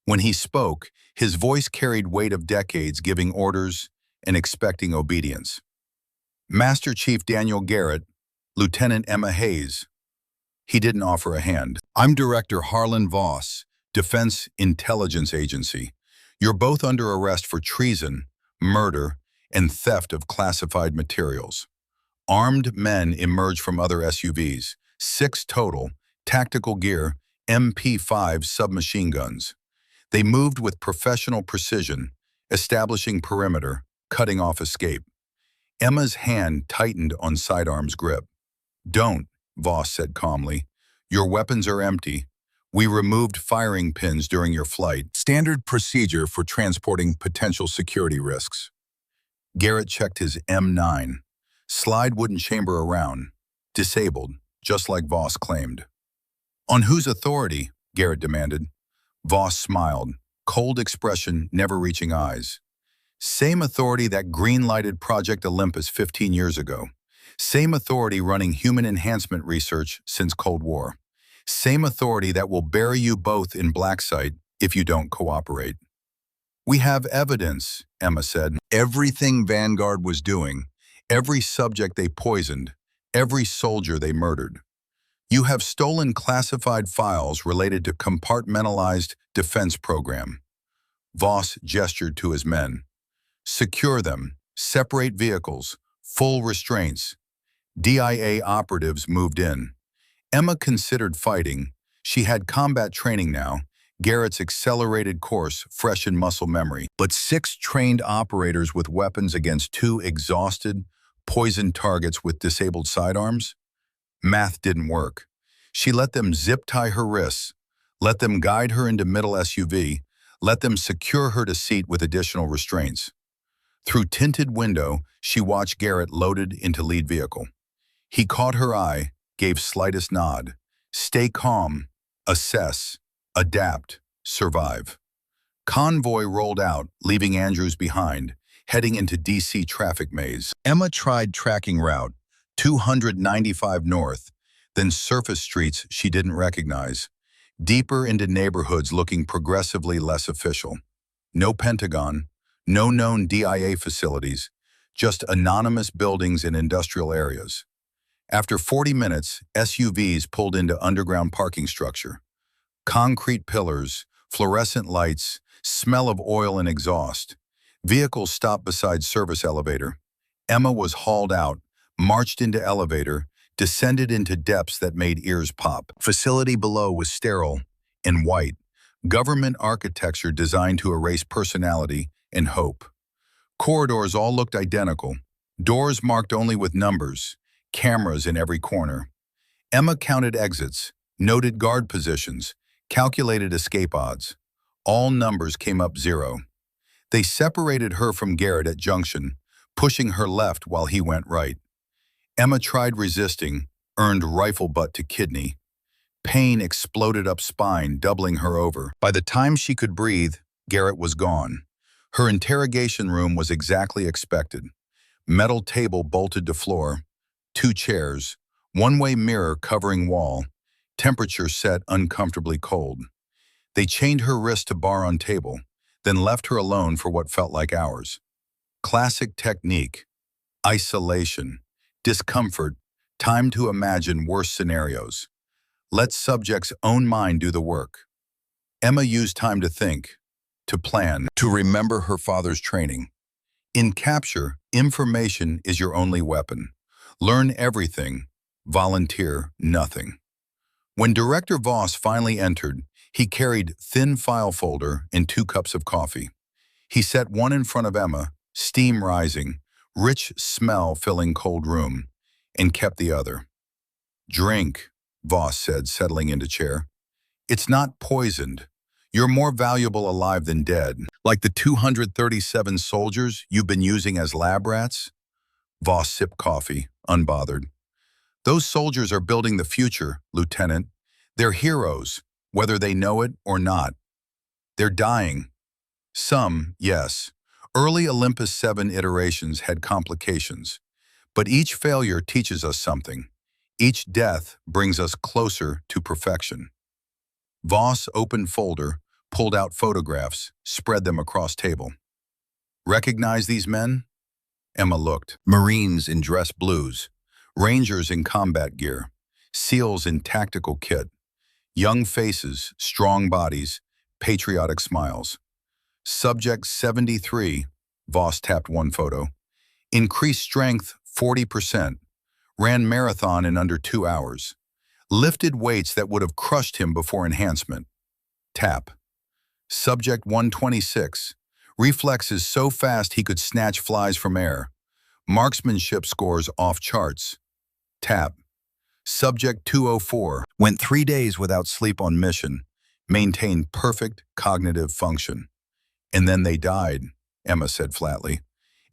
When he spoke, his voice carried weight of decades giving orders and expecting obedience. Master Chief Daniel Garrett, Lieutenant Emma Hayes. He didn't offer a hand. I'm Director Harlan Voss, Defense Intelligence Agency. You're both under arrest for treason, murder, and theft of classified materials. Armed men emerged from other SUVs, 6 total, tactical gear, MP5 submachine guns. They moved with professional precision, establishing perimeter, cutting off escape. Emma's hand tightened on sidearm's grip. Don't, Voss said calmly. Your weapons are empty. We removed firing pins during your flight. Standard procedure for transporting potential security risks. Garrett checked his M9. Slide wooden chamber around. Disabled, just like Voss claimed. On whose authority? Garrett demanded. Voss smiled, cold expression, never reaching eyes. Same authority that green-lighted Project Olympus 15 years ago. Same authority running human enhancement research since Cold War. Same authority that will bury you both in black site if you don't cooperate. We have evidence, Emma said. Everything Vanguard was doing, every subject they poisoned, every soldier they murdered. You have stolen classified files related to compartmentalized defense program. Voss gestured to his men. Secure them, separate vehicles, full restraints. DIA operatives moved in. Emma considered fighting. She had combat training now, Garrett's accelerated course fresh in muscle memory. But 6 trained operators with weapons against 2 exhausted, poisoned targets with disabled sidearms? Math didn't work. She let them zip-tie her wrists, let them guide her into middle SUV, let them secure her to seat with additional restraints. Through tinted window, she watched Garrett loaded into lead vehicle. He caught her eye, gave slightest nod. Stay calm, assess, adapt, survive. Convoy rolled out, leaving Andrews behind, heading into DC traffic maze. Emma tried tracking route, 295 north, then surface streets she didn't recognize, deeper into neighborhoods looking progressively less official. No Pentagon, no known DIA facilities, just anonymous buildings in industrial areas. After 40 minutes, SUVs pulled into underground parking structure. Concrete pillars, fluorescent lights, smell of oil and exhaust. Vehicles stopped beside service elevator. Emma was hauled out, marched into elevator, descended into depths that made ears pop. Facility below was sterile and white. Government architecture designed to erase personality and hope. Corridors all looked identical. Doors marked only with numbers. Cameras in every corner. Emma counted exits, noted guard positions, calculated escape odds. All numbers came up 0. They separated her from Garrett at junction, pushing her left while he went right. Emma tried resisting, earned rifle butt to kidney. Pain exploded up spine, doubling her over. By the time she could breathe, Garrett was gone. Her interrogation room was exactly expected. Metal table bolted to floor, 2 chairs, one-way mirror covering wall, temperature set uncomfortably cold. They chained her wrist to bar on table, then left her alone for what felt like hours. Classic technique, isolation, discomfort, time to imagine worse scenarios. Let subject's own mind do the work. Emma used time to think, to plan, to remember her father's training. In capture, information is your only weapon. Learn everything, volunteer nothing. When Director Voss finally entered, he carried thin file folder and 2 cups of coffee. He set one in front of Emma, steam rising, rich smell filling cold room, and kept the other. Drink, Voss said, settling into chair. It's not poisoned. You're more valuable alive than dead. Like the 237 soldiers you've been using as lab rats? Voss sipped coffee, unbothered. Those soldiers are building the future, Lieutenant. They're heroes, whether they know it or not. They're dying. Some, yes. Early Olympus 7 iterations had complications, but each failure teaches us something. Each death brings us closer to perfection. Voss opened folder, pulled out photographs, spread them across table. Recognize these men? Emma looked. Marines in dress blues, Rangers in combat gear, SEALs in tactical kit, young faces, strong bodies, patriotic smiles. Subject 73, Voss tapped one photo, increased strength 40%, ran marathon in under 2 hours, lifted weights that would have crushed him before enhancement. Tap. Subject 126, reflexes so fast he could snatch flies from air, marksmanship scores off charts. Tap. Subject 204, went 3 days without sleep on mission, maintained perfect cognitive function. And then they died, Emma said flatly.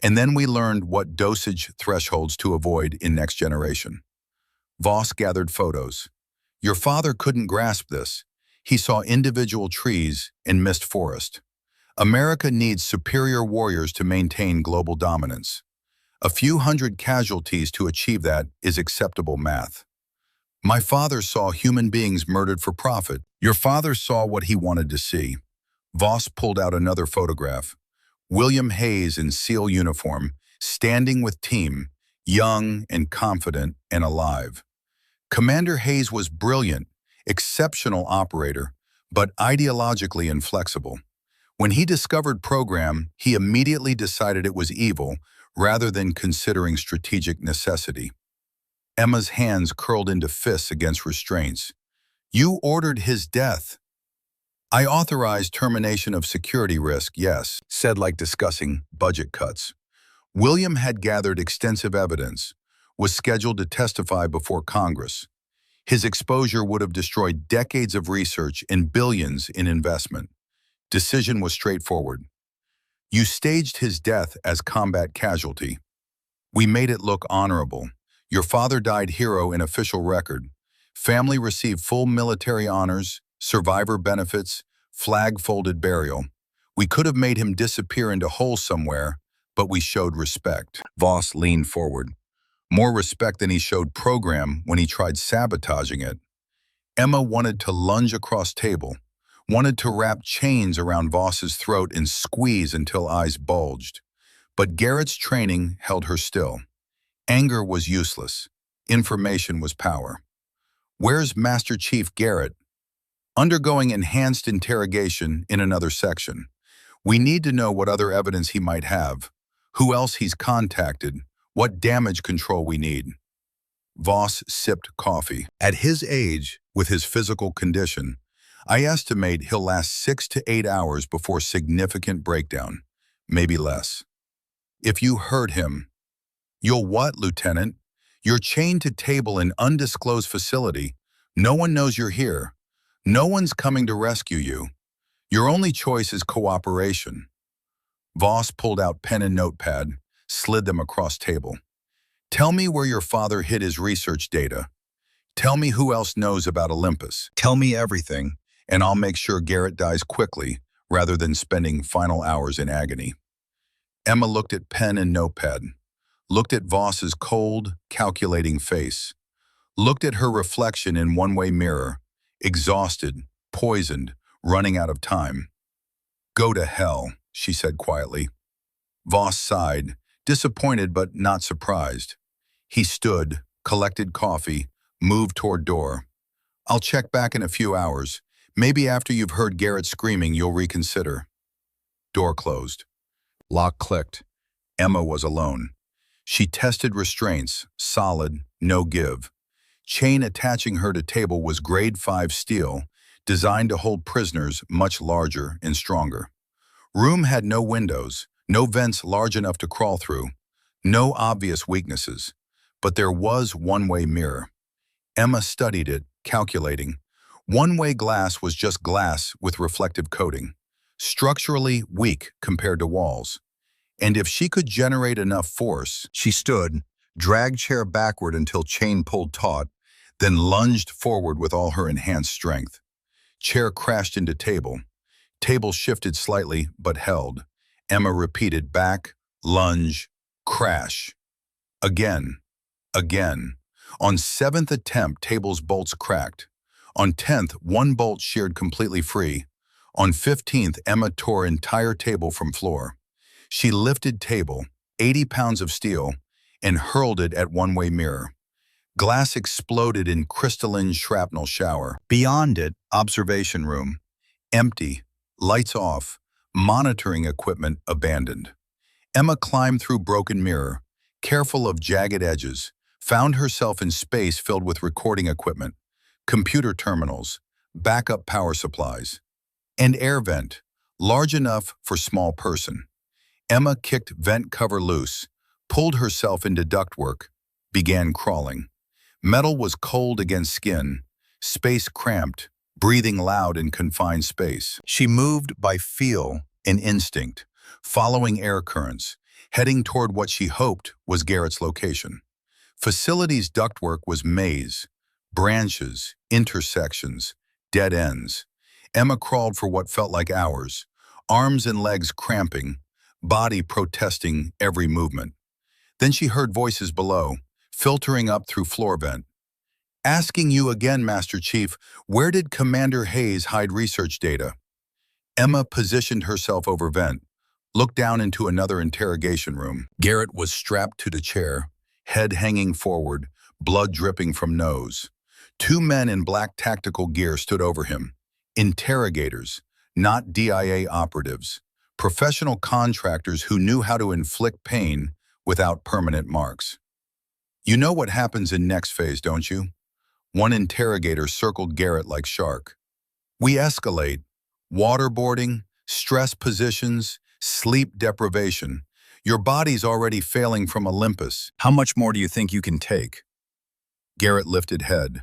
And then we learned what dosage thresholds to avoid in Next Generation. Voss gathered photos. Your father couldn't grasp this. He saw individual trees and missed forest. America needs superior warriors to maintain global dominance. A few hundred casualties to achieve that is acceptable math. My father saw human beings murdered for profit. Your father saw what he wanted to see. Voss pulled out another photograph. William Hayes in SEAL uniform, standing with team, young and confident and alive. Commander Hayes was brilliant, exceptional operator, but ideologically inflexible. When he discovered program, he immediately decided it was evil rather than considering strategic necessity. Emma's hands curled into fists against restraints. You ordered his death. I authorized termination of security risk, yes, said like discussing budget cuts. William had gathered extensive evidence, was scheduled to testify before Congress. His exposure would have destroyed decades of research and billions in investment. Decision was straightforward. You staged his death as combat casualty. We made it look honorable. Your father died hero in official record. Family received full military honors, survivor benefits, flag-folded burial. We could have made him disappear into holes somewhere, but we showed respect. Voss leaned forward. More respect than he showed program when he tried sabotaging it. Emma wanted to lunge across table, wanted to wrap chains around Voss's throat and squeeze until eyes bulged. But Garrett's training held her still. Anger was useless. Information was power. Where's Master Chief Garrett? Undergoing enhanced interrogation in another section. We need to know what other evidence he might have, who else he's contacted, what damage control we need. Voss sipped coffee. At his age, with his physical condition, I estimate he'll last 6 to 8 hours before significant breakdown, maybe less. If you hurt him, you'll what, Lieutenant? You're chained to table in undisclosed facility. No one knows you're here. No one's coming to rescue you. Your only choice is cooperation. Voss pulled out pen and notepad, slid them across table. Tell me where your father hid his research data. Tell me who else knows about Olympus. Tell me everything, and I'll make sure Garrett dies quickly rather than spending final hours in agony. Emma looked at pen and notepad, looked at Voss's cold, calculating face, looked at her reflection in one-way mirror, exhausted, poisoned, running out of time. Go to hell, she said quietly. Voss sighed, disappointed but not surprised. He stood, collected coffee, moved toward door. I'll check back in a few hours. Maybe after you've heard Garrett screaming, you'll reconsider. Door closed. Lock clicked. Emma was alone. She tested restraints, solid, no give. Chain attaching her to table was grade 5 steel, designed to hold prisoners much larger and stronger. Room had no windows, no vents large enough to crawl through, no obvious weaknesses, but there was one-way mirror. Emma studied it, calculating. One-way glass was just glass with reflective coating, structurally weak compared to walls. And if she could generate enough force, she stood, dragged chair backward until chain pulled taut, then lunged forward with all her enhanced strength. Chair crashed into table. Table shifted slightly, but held. Emma repeated back, lunge, crash. Again, again. On 7th attempt, table's bolts cracked. On 10th, one bolt sheared completely free. On 15th, Emma tore entire table from floor. She lifted table, 80 pounds of steel, and hurled it at one-way mirror. Glass exploded in crystalline shrapnel shower. Beyond it, observation room. Empty, lights off, monitoring equipment abandoned. Emma climbed through broken mirror, careful of jagged edges, found herself in space filled with recording equipment, computer terminals, backup power supplies, and air vent, large enough for small person. Emma kicked vent cover loose, pulled herself into ductwork, began crawling. Metal was cold against skin, space cramped, breathing loud in confined space. She moved by feel and instinct, following air currents, heading toward what she hoped was Garrett's location. Facility's ductwork was maze, branches, intersections, dead ends. Emma crawled for what felt like hours, arms and legs cramping, body protesting every movement. Then she heard voices below, filtering up through floor vent. Asking you again, Master Chief, where did Commander Hayes hide research data? Emma positioned herself over vent, looked down into another interrogation room. Garrett was strapped to the chair, head hanging forward, blood dripping from nose. Two men in black tactical gear stood over him. Interrogators, not DIA operatives. Professional contractors who knew how to inflict pain without permanent marks. You know what happens in next phase, don't you? One interrogator circled Garrett like shark. We escalate. Waterboarding, stress positions, sleep deprivation. Your body's already failing from Olympus. How much more do you think you can take? Garrett lifted head.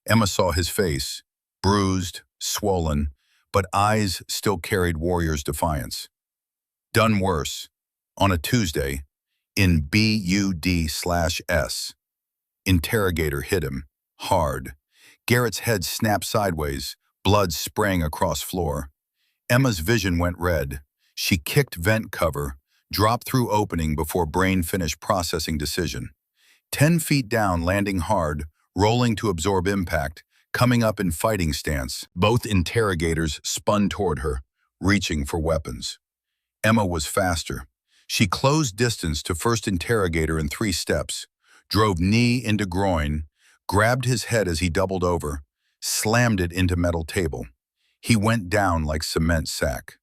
Emma saw his face, bruised, swollen, but eyes still carried warrior's defiance. Done worse. On a Tuesday, in BUD/S. Interrogator hit him, hard. Garrett's head snapped sideways, blood sprang across floor. Emma's vision went red. She kicked vent cover, dropped through opening before brain finished processing decision. 10 feet down, landing hard, rolling to absorb impact, coming up in fighting stance. Both interrogators spun toward her, reaching for weapons. Emma was faster. She closed distance to first interrogator in 3 steps, drove knee into groin, grabbed his head as he doubled over, slammed it into metal table. He went down like cement sack.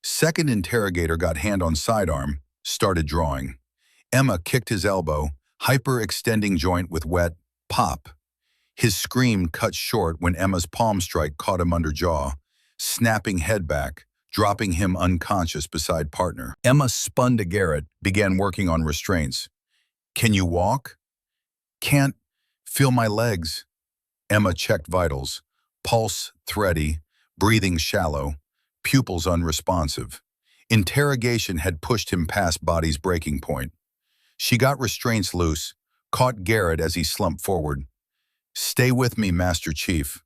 Second interrogator got hand on sidearm, started drawing. Emma kicked his elbow, hyper-extending joint with wet pop. His scream cut short when Emma's palm strike caught him under jaw, snapping head back, dropping him unconscious beside partner. Emma spun to Garrett, began working on restraints. Can you walk? Can't feel my legs. Emma checked vitals, pulse thready, breathing shallow, pupils unresponsive. Interrogation had pushed him past body's breaking point. She got restraints loose, caught Garrett as he slumped forward. Stay with me, Master Chief.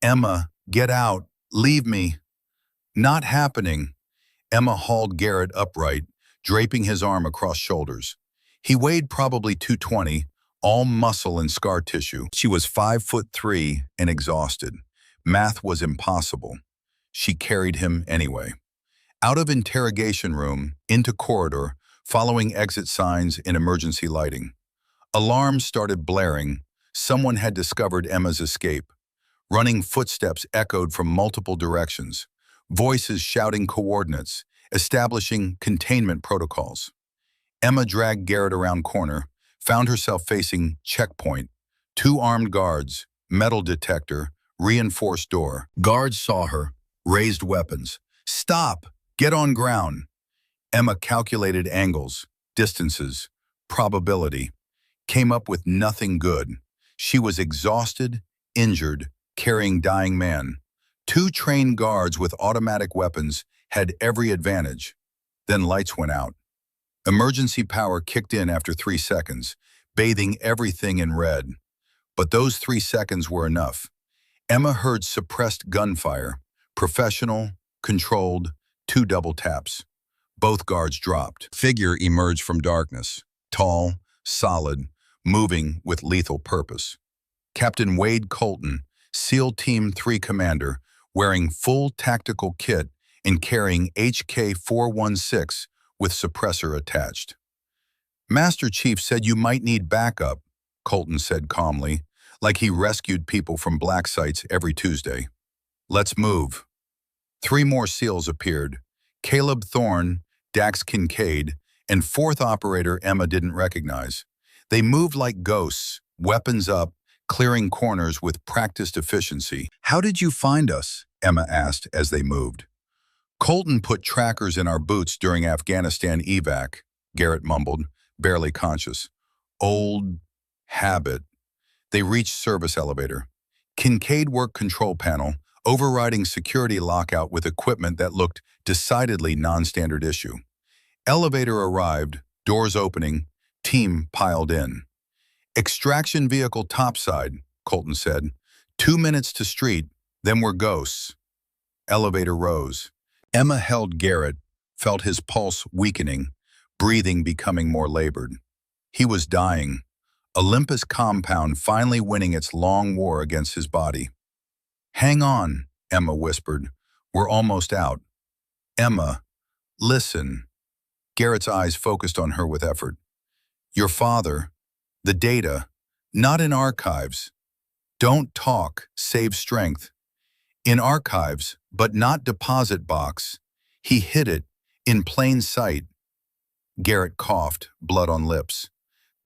Emma, get out, leave me. Not happening. Emma hauled Garrett upright, draping his arm across shoulders. He weighed probably 220, all muscle and scar tissue. She was 5'3" and exhausted. Math was impossible. She carried him anyway. Out of interrogation room, into corridor, following exit signs and emergency lighting. Alarms started blaring. Someone had discovered Emma's escape. Running footsteps echoed from multiple directions. Voices shouting coordinates, establishing containment protocols. Emma dragged Garrett around corner, found herself facing checkpoint. 2 armed guards, metal detector, reinforced door. Guards saw her, raised weapons. Stop! Get on ground! Emma calculated angles, distances, probability. Came up with nothing good. She was exhausted, injured, carrying dying man. 2 trained guards with automatic weapons had every advantage. Then lights went out. Emergency power kicked in after 3 seconds, bathing everything in red. But those 3 seconds were enough. Emma heard suppressed gunfire, professional, controlled, 2 double taps. Both guards dropped. A figure emerged from darkness, tall, solid, moving with lethal purpose. Captain Wade Colton, SEAL Team 3 commander, wearing full tactical kit and carrying HK-416 with suppressor attached. Master Chief said you might need backup, Colton said calmly, like he rescued people from black sites every Tuesday. Let's move. 3 more SEALs appeared. Caleb Thorne, Dax Kincaid, and 4th operator Emma didn't recognize. They moved like ghosts, weapons up, clearing corners with practiced efficiency. How did you find us? Emma asked as they moved. Colton put trackers in our boots during Afghanistan evac, Garrett mumbled, barely conscious. Old habit. They reached service elevator. Kincaid worked control panel, overriding security lockout with equipment that looked decidedly non-standard issue. Elevator arrived, doors opening, team piled in. Extraction vehicle topside, Colton said. 2 minutes to street, then we're ghosts. Elevator rose. Emma held Garrett, felt his pulse weakening, breathing becoming more labored. He was dying. Olympus compound finally winning its long war against his body. Hang on, Emma whispered. We're almost out. Emma, listen. Garrett's eyes focused on her with effort. Your father, the data, not in archives. Don't talk, save strength. In archives, but not deposit box. He hid it, in plain sight. Garrett coughed, blood on lips.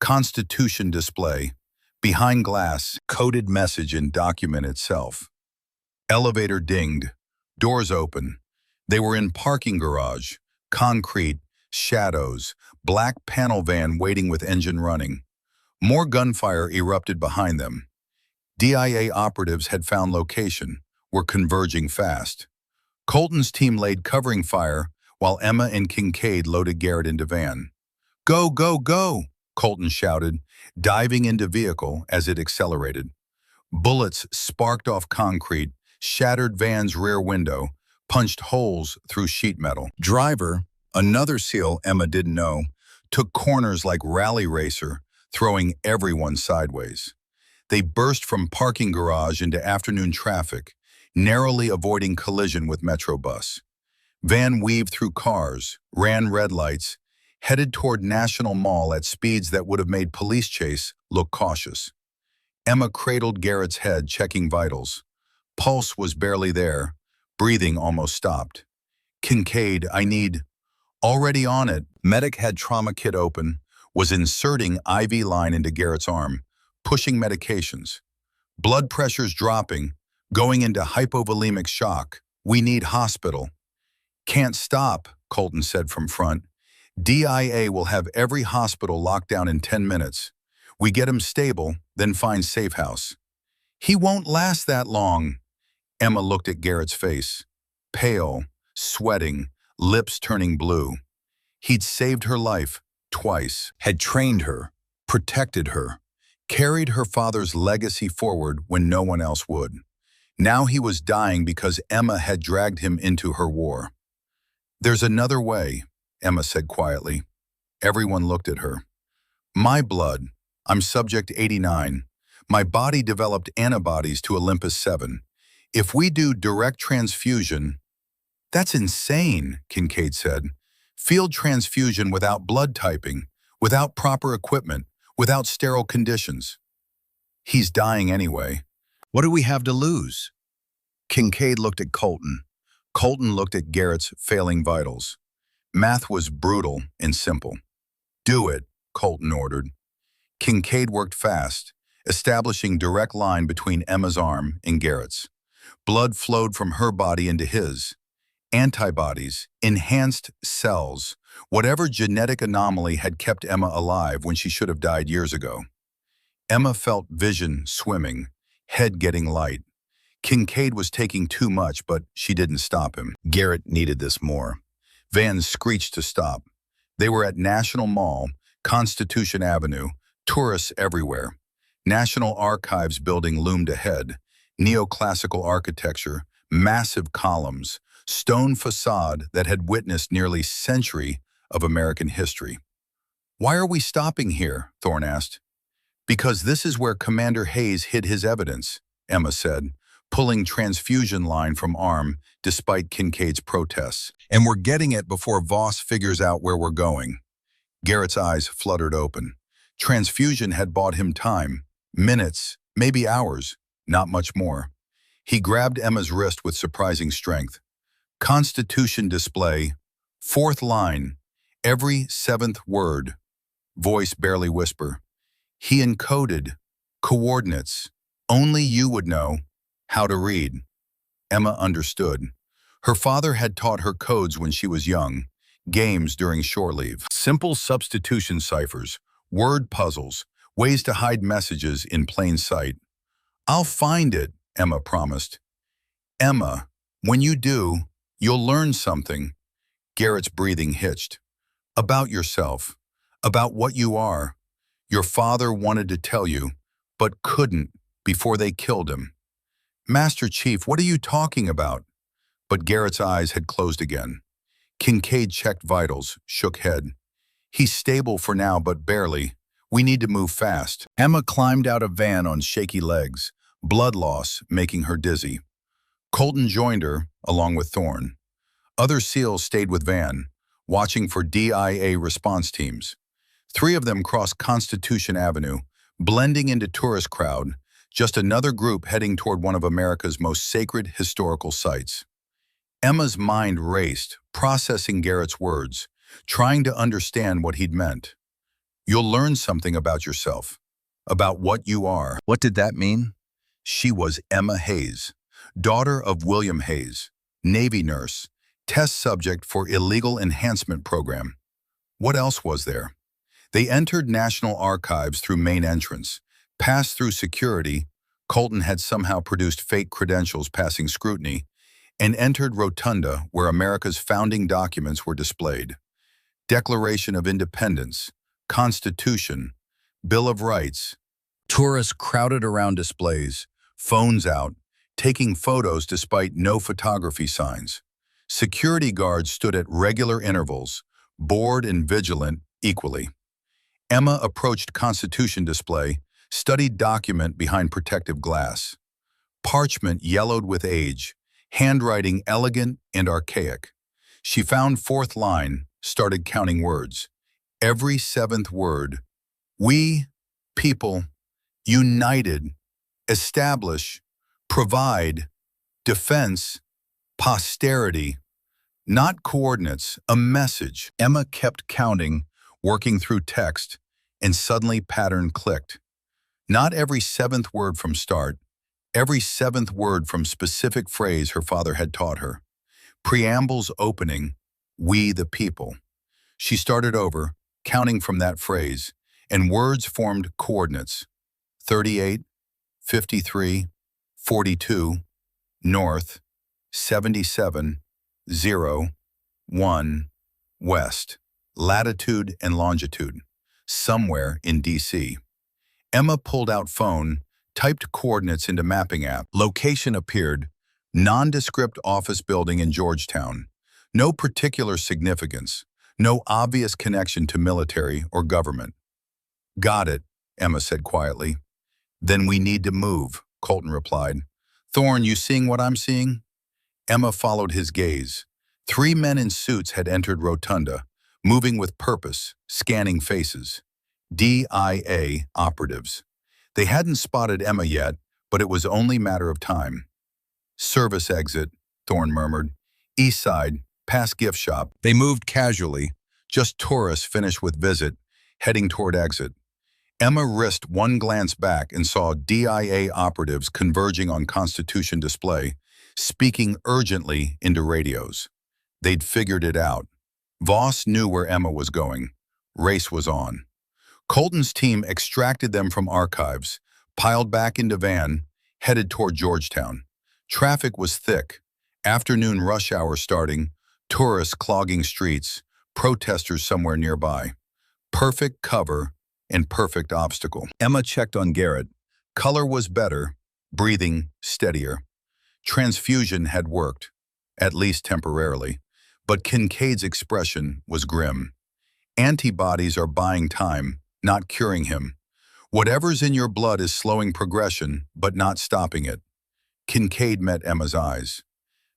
Constitution display. Behind glass, coded message in document itself. Elevator dinged. Doors open. They were in parking garage. Concrete, shadows, black panel van waiting with engine running. More gunfire erupted behind them. DIA operatives had found location, were converging fast. Colton's team laid covering fire while Emma and Kincaid loaded Garrett into van. Go, go, go, Colton shouted, diving into vehicle as it accelerated. Bullets sparked off concrete, shattered van's rear window, punched holes through sheet metal. Driver, another SEAL Emma didn't know, took corners like rally racer, throwing everyone sideways. They burst from parking garage into afternoon traffic, narrowly avoiding collision with Metro bus. Van weaved through cars, ran red lights, headed toward National Mall at speeds that would have made police chase look cautious. Emma cradled Garrett's head, checking vitals. Pulse was barely there. Breathing almost stopped. Kincaid, I need... Already on it. Medic had trauma kit open, was inserting IV line into Garrett's arm, pushing medications. Blood pressure's dropping, going into hypovolemic shock. We need hospital. Can't stop, Colton said from front. DIA will have every hospital locked down in 10 minutes. We get him stable, then find safe house. He won't last that long. Emma looked at Garrett's face. Pale, sweating, lips turning blue. He'd saved her life twice, had trained her, protected her, carried her father's legacy forward when no one else would. Now he was dying because Emma had dragged him into her war. There's another way, Emma said quietly. Everyone looked at her. My blood, I'm subject 89. My body developed antibodies to Olympus 7. If we do direct transfusion... That's insane, Kincaid said. Field transfusion without blood typing, without proper equipment, without sterile conditions. He's dying anyway. What do we have to lose? Kincaid looked at Colton. Colton looked at Garrett's failing vitals. Math was brutal and simple. Do it, Colton ordered. Kincaid worked fast, establishing direct line between Emma's arm and Garrett's. Blood flowed from her body into his. Antibodies, enhanced cells, whatever genetic anomaly had kept Emma alive when she should have died years ago. Emma felt vision swimming, head getting light. Kincaid was taking too much, but she didn't stop him. Garrett needed this more. Vans screeched to stop. They were at National Mall, Constitution Avenue, tourists everywhere. National Archives building loomed ahead, neoclassical architecture, massive columns, stone facade that had witnessed nearly a century of American history. "Why are we stopping here?" Thorne asked. "Because this is where Commander Hayes hid his evidence," Emma said, pulling transfusion line from arm despite Kincaid's protests. "And we're getting it before Voss figures out where we're going." Garrett's eyes fluttered open. Transfusion had bought him time, minutes, maybe hours, not much more. He grabbed Emma's wrist with surprising strength. "Constitution display, fourth line, every seventh word," voice barely whisper. He encoded coordinates. Only you would know how to read. Emma understood. Her father had taught her codes when she was young, games during shore leave. Simple substitution ciphers, word puzzles, ways to hide messages in plain sight. "I'll find it," Emma promised. "Emma, when you do, you'll learn something." Garrett's breathing hitched. "About yourself, about what you are. Your father wanted to tell you, but couldn't before they killed him." "Master Chief, what are you talking about?" But Garrett's eyes had closed again. Kincaid checked vitals, shook head. "He's stable for now, but barely. We need to move fast." Emma climbed out of van on shaky legs, blood loss making her dizzy. Colton joined her, along with Thorne. Other SEALs stayed with Van, watching for DIA response teams. 3 of them crossed Constitution Avenue, blending into tourist crowd, just another group heading toward one of America's most sacred historical sites. Emma's mind raced, processing Garrett's words, trying to understand what he'd meant. "You'll learn something about yourself, about what you are." What did that mean? She was Emma Hayes, daughter of William Hayes, Navy nurse, test subject for illegal enhancement program. What else was there? They entered National Archives through main entrance, passed through security. Colton had somehow produced fake credentials passing scrutiny, and entered Rotunda, where America's founding documents were displayed. Declaration of Independence, Constitution, Bill of Rights. Tourists crowded around displays, phones out, taking photos despite no photography signs. Security guards stood at regular intervals, bored and vigilant equally. Emma approached Constitution display, studied document behind protective glass. Parchment yellowed with age, handwriting elegant and archaic. She found fourth line, started counting words. Every seventh word. "We, people, united, establish, provide, defense, posterity." Not coordinates, a message. Emma kept counting, working through text, and suddenly pattern clicked. Not every seventh word from start, every seventh word from specific phrase her father had taught her. Preamble's opening, "We the people." She started over, counting from that phrase, and words formed coordinates. 38, 53, 42, north, 77, 0, 1, west, latitude and longitude, somewhere in DC. Emma pulled out phone, typed coordinates into mapping app. Location appeared, nondescript office building in Georgetown. No particular significance, no obvious connection to military or government. "Got it," Emma said quietly. "Then we need to move," Colton replied. "Thorne, you seeing what I'm seeing?" Emma followed his gaze. 3 men in suits had entered Rotunda, moving with purpose, scanning faces. DIA operatives. They hadn't spotted Emma yet, but it was only a matter of time. "Service exit," Thorne murmured. "East side, past gift shop." They moved casually, just tourists finished with visit, heading toward exit. Emma risked one glance back and saw DIA operatives converging on Constitution display, speaking urgently into radios. They'd figured it out. Voss knew where Emma was going. Race was on. Colton's team extracted them from archives, piled back into van, headed toward Georgetown. Traffic was thick. Afternoon rush hour starting, tourists clogging streets, protesters somewhere nearby. Perfect cover and perfect obstacle. Emma checked on Garrett. Color was better, breathing steadier. Transfusion had worked. at least temporarily. But Kincaid's expression was grim. Antibodies are buying time, not curing him. Whatever's in your blood is slowing progression, but not stopping it. Kincaid met Emma's eyes.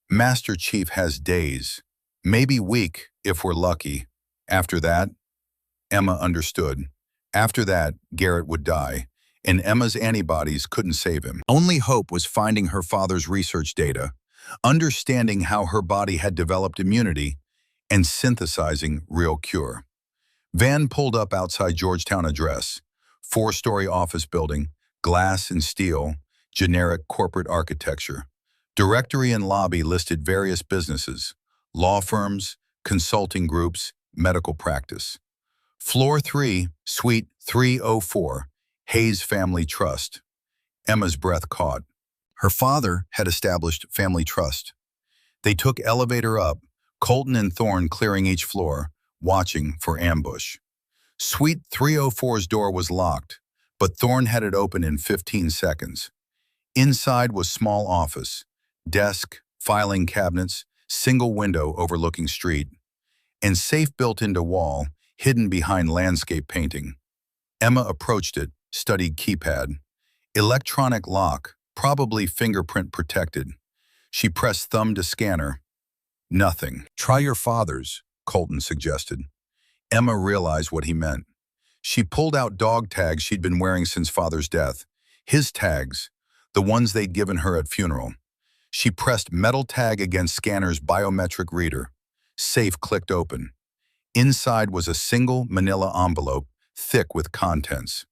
Master Chief has days, maybe week if we're lucky. After that, Emma understood. After that, Garrett would die, and Emma's antibodies couldn't save him. Only hope was finding her father's research data, understanding how her body had developed immunity, and synthesizing real cure. Van pulled up outside Georgetown address, four-story office building, glass and steel, generic corporate architecture. Directory and lobby listed various businesses, law firms, consulting groups, medical practice. Floor 3, Suite 304, Hayes Family Trust. Emma's breath caught. Her father had established Family Trust. They took elevator up, Colton and Thorne clearing each floor, watching for ambush. Suite 304's door was locked, but Thorne had it open in 15 seconds. Inside was small office, desk, filing cabinets, single window overlooking street, and safe built into wall, hidden behind landscape painting. Emma approached it, studied keypad. Electronic lock, probably fingerprint protected. She pressed thumb to scanner. Nothing. Try your father's, Colton suggested. Emma realized what he meant. She pulled out dog tags she'd been wearing since father's death. His tags, the ones they'd given her at funeral. She pressed metal tag against scanner's biometric reader. Safe clicked open. Inside was a single manila envelope, thick with contents.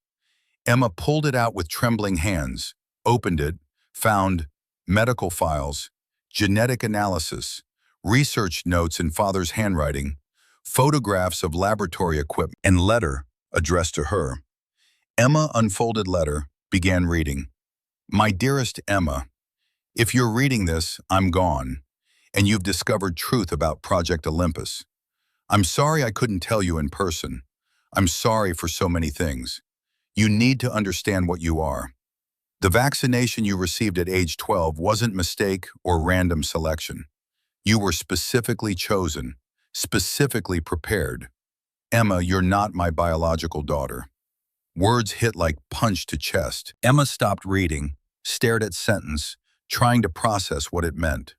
Emma pulled it out with trembling hands, opened it, found medical files, genetic analysis, research notes in father's handwriting, photographs of laboratory equipment, and letter addressed to her. Emma unfolded letter, began reading. My dearest Emma, if you're reading this, I'm gone, and you've discovered truth about Project Olympus. I'm sorry I couldn't tell you in person. I'm sorry for so many things. You need to understand what you are. The vaccination you received at age 12 wasn't mistake or random selection. You were specifically chosen, specifically prepared. Emma, you're not my biological daughter. Words hit like punch to chest. Emma stopped reading, stared at sentence, trying to process what it meant.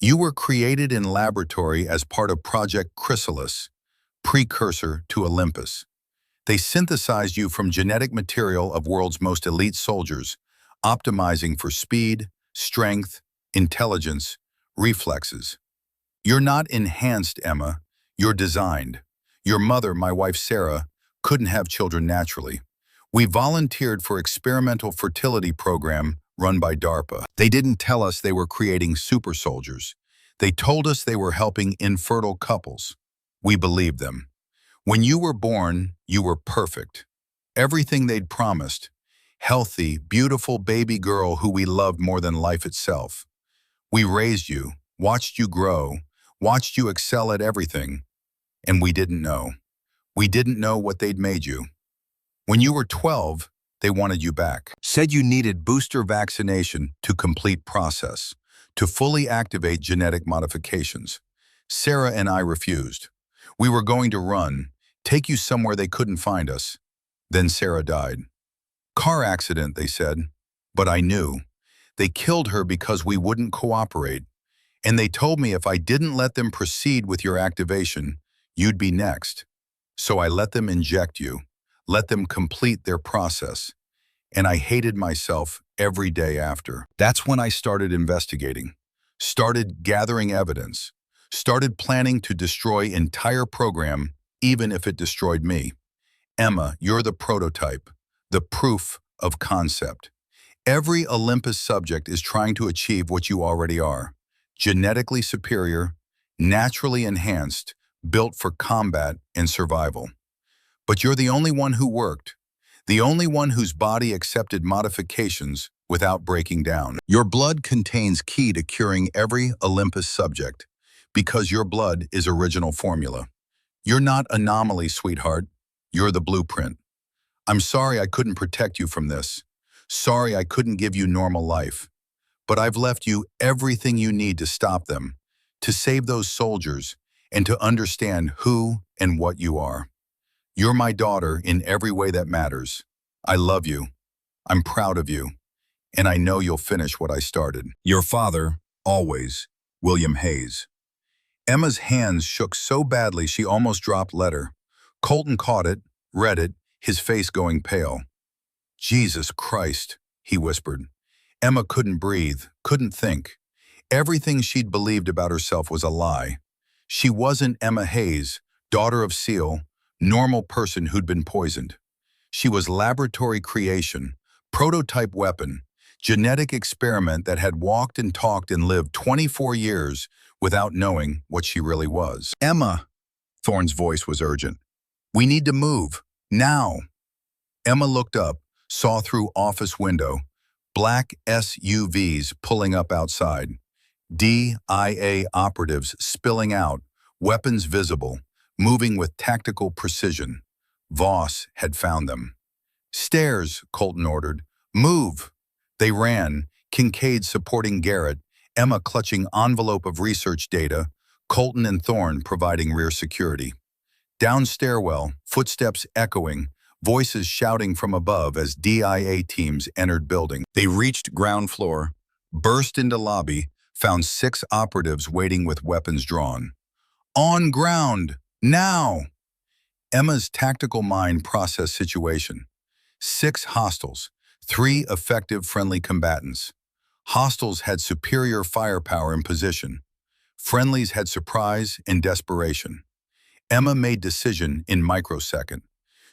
You were created in laboratory as part of Project Chrysalis, precursor to Olympus. They synthesized you from genetic material of world's most elite soldiers, optimizing for speed, strength, intelligence, reflexes. You're not enhanced, Emma. You're designed. Your mother, my wife Sarah, couldn't have children naturally. We volunteered for experimental fertility program run by DARPA. They didn't tell us they were creating super soldiers. They told us they were helping infertile couples. We believed them. When you were born, you were perfect. Everything they'd promised. Healthy, beautiful baby girl who we loved more than life itself. We raised you, watched you grow, watched you excel at everything, and we didn't know. We didn't know what they'd made you. When you were 12, they wanted you back. Said you needed booster vaccination to complete process, to fully activate genetic modifications. Sarah and I refused. We were going to run, take you somewhere they couldn't find us. Then Sarah died. Car accident, they said, but I knew. They killed her because we wouldn't cooperate. And they told me if I didn't let them proceed with your activation, you'd be next. So I let them inject you, let them complete their process. And I hated myself every day after. That's when I started investigating, started gathering evidence, started planning to destroy entire program, even if it destroyed me. Emma, you're the prototype, the proof of concept. Every Olympus subject is trying to achieve what you already are. Genetically superior, naturally enhanced, built for combat and survival. But you're the only one who worked, the only one whose body accepted modifications without breaking down. Your blood contains key to curing every Olympus subject because your blood is original formula. You're not anomaly, sweetheart. You're the blueprint. I'm sorry I couldn't protect you from this. Sorry I couldn't give you normal life. But I've left you everything you need to stop them, to save those soldiers, and to understand who and what you are. You're my daughter in every way that matters. I love you. I'm proud of you. And I know you'll finish what I started. Your father, always, William Hayes. Emma's hands shook so badly she almost dropped letter. Colton caught it, read it, his face going pale. Jesus Christ, he whispered. Emma couldn't breathe, couldn't think. Everything she'd believed about herself was a lie. She wasn't Emma Hayes, daughter of Seal, normal person who'd been poisoned. She was laboratory creation, prototype weapon, genetic experiment that had walked and talked and lived 24 years without knowing what she really was. Emma, Thorne's voice was urgent. We need to move, now. Emma looked up, saw through office window, black SUVs pulling up outside, DIA operatives spilling out, weapons visible, moving with tactical precision. Voss had found them. Stairs, Colton ordered. Move. They ran, Kincaid supporting Garrett, Emma clutching envelope of research data, Colton and Thorne providing rear security. Down stairwell, footsteps echoing, voices shouting from above as DIA teams entered building. They reached ground floor, burst into lobby, found 6 operatives waiting with weapons drawn. On ground, now! Emma's tactical mind processed situation. 6 hostiles, 3 effective friendly combatants. Hostiles had superior firepower and position. Friendlies had surprise and desperation. Emma made decision in microsecond.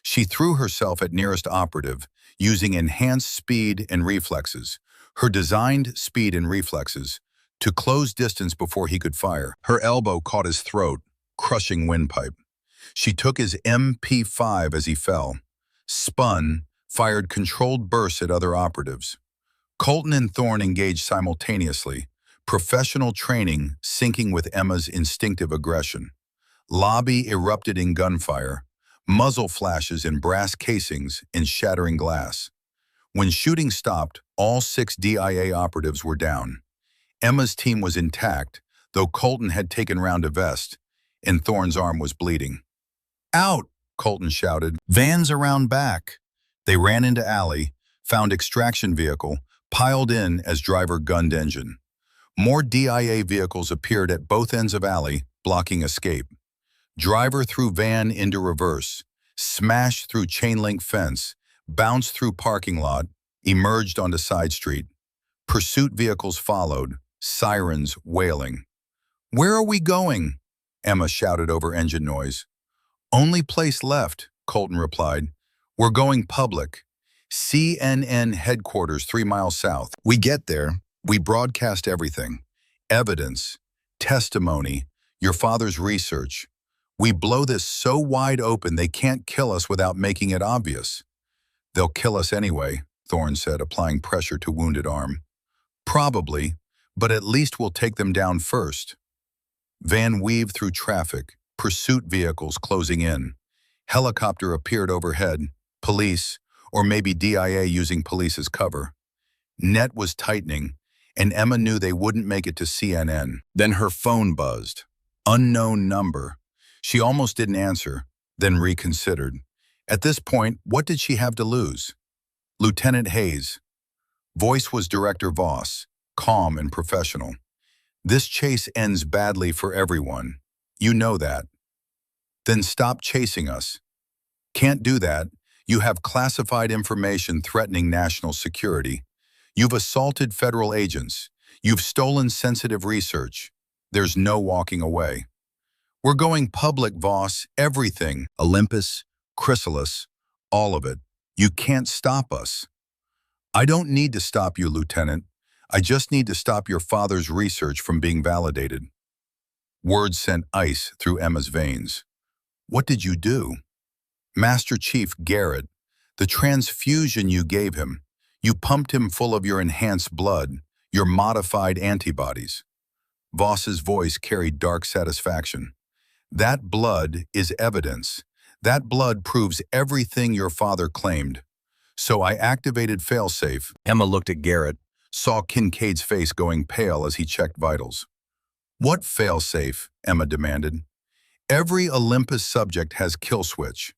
She threw herself at nearest operative, using enhanced speed and reflexes, her designed speed and reflexes, to close distance before he could fire. Her elbow caught his throat, crushing windpipe. She took his MP5 as he fell, spun, fired controlled bursts at other operatives. Colton and Thorne engaged simultaneously, professional training syncing with Emma's instinctive aggression. Lobby erupted in gunfire, muzzle flashes in brass casings and shattering glass. When shooting stopped, all 6 DIA operatives were down. Emma's team was intact, though Colton had taken round a vest, and Thorne's arm was bleeding. Out, Colton shouted. Vans around back. They ran into alley, found extraction vehicle, piled in as driver gunned engine. More DIA vehicles appeared at both ends of alley, blocking escape. Driver threw van into reverse, smashed through chain link fence, bounced through parking lot, emerged onto side street. Pursuit vehicles followed, sirens wailing. Where are we going? Emma shouted over engine noise. Only place left, Colton replied. We're going public. CNN headquarters 3 miles south. We get there, we broadcast everything. Evidence, testimony, your father's research. We blow this so wide open they can't kill us without making it obvious. They'll kill us anyway, Thorne said, applying pressure to wounded arm. Probably, but at least we'll take them down first. Van weaved through traffic, pursuit vehicles closing in. Helicopter appeared overhead, police, or maybe DIA using police as cover. Net was tightening, and Emma knew they wouldn't make it to CNN. Then her phone buzzed. Unknown number. She almost didn't answer, then reconsidered. At this point, what did she have to lose? Lieutenant Hayes. Voice was Director Voss, calm and professional. This chase ends badly for everyone. You know that. Then stop chasing us. Can't do that. You have classified information threatening national security. You've assaulted federal agents. You've stolen sensitive research. There's no walking away. We're going public, Voss, everything. Olympus, Chrysalis, all of it. You can't stop us. I don't need to stop you, Lieutenant. I just need to stop your father's research from being validated. Words sent ice through Emma's veins. What did you do? Master Chief Garrett, the transfusion you gave him, you pumped him full of your enhanced blood, your modified antibodies. Voss's voice carried dark satisfaction. That blood is evidence. That blood proves everything your father claimed. So I activated failsafe. Emma looked at Garrett, saw Kincaid's face going pale as he checked vitals. What failsafe? Emma demanded. Every Olympus subject has kill switch.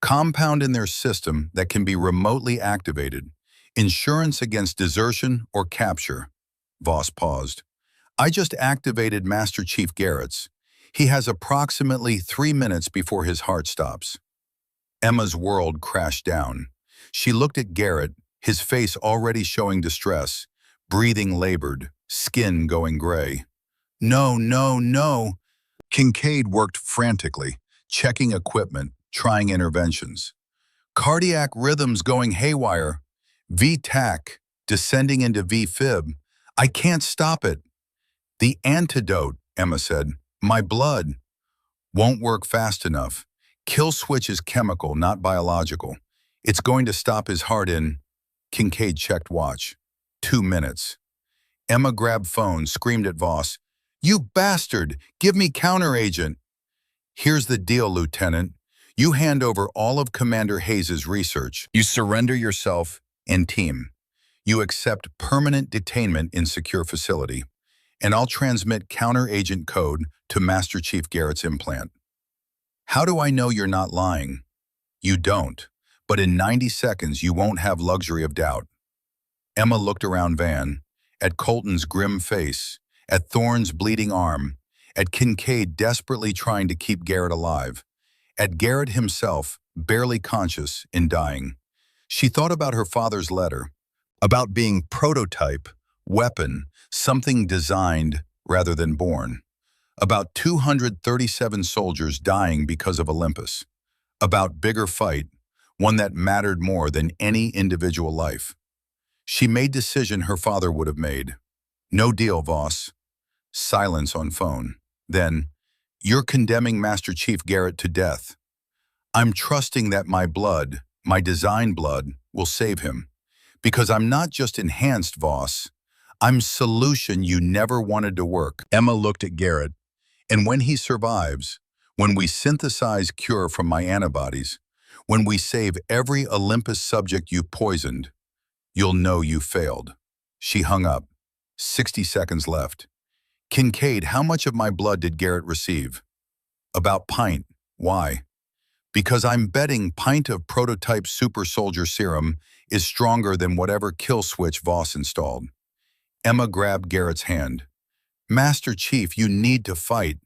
Compound in their system that can be remotely activated. Insurance against desertion or capture. Voss paused. I just activated Master Chief Garrett's. He has approximately 3 minutes before his heart stops. Emma's world crashed down. She looked at Garrett, his face already showing distress, breathing labored, skin going gray. No, no, no. Kincaid worked frantically, checking equipment, trying interventions. Cardiac rhythms going haywire. V-tach, descending into V-fib. I can't stop it. The antidote, Emma said. My blood. Won't work fast enough. Kill switch is chemical, not biological. It's going to stop his heart in... Kincaid checked watch. 2 minutes. Emma grabbed phone, screamed at Voss. You bastard! Give me counteragent! Here's the deal, Lieutenant. You hand over all of Commander Hayes' research. You surrender yourself and team. You accept permanent detainment in secure facility. And I'll transmit counteragent code to Master Chief Garrett's implant. How do I know you're not lying? You don't. But in 90 seconds, you won't have luxury of doubt. Emma looked around Van, at Colton's grim face, at Thorne's bleeding arm, at Kincaid desperately trying to keep Garrett alive, at Garrett himself, barely conscious in dying. She thought about her father's letter, about being prototype, weapon, something designed rather than born, about 237 soldiers dying because of Olympus, about bigger fight, one that mattered more than any individual life. She made decision her father would have made. No deal, Voss. Silence on phone. Then, you're condemning Master Chief Garrett to death. I'm trusting that my blood, my design blood, will save him. Because I'm not just enhanced, Voss. I'm solution you never wanted to work. Emma looked at Garrett. And when he survives, when we synthesize cure from my antibodies, when we save every Olympus subject you poisoned, you'll know you failed. She hung up. 60 seconds left. Kincaid, how much of my blood did Garrett receive? About pint. Why? Because I'm betting pint of prototype super soldier serum is stronger than whatever kill switch Voss installed. Emma grabbed Garrett's hand. Master Chief, you need to fight.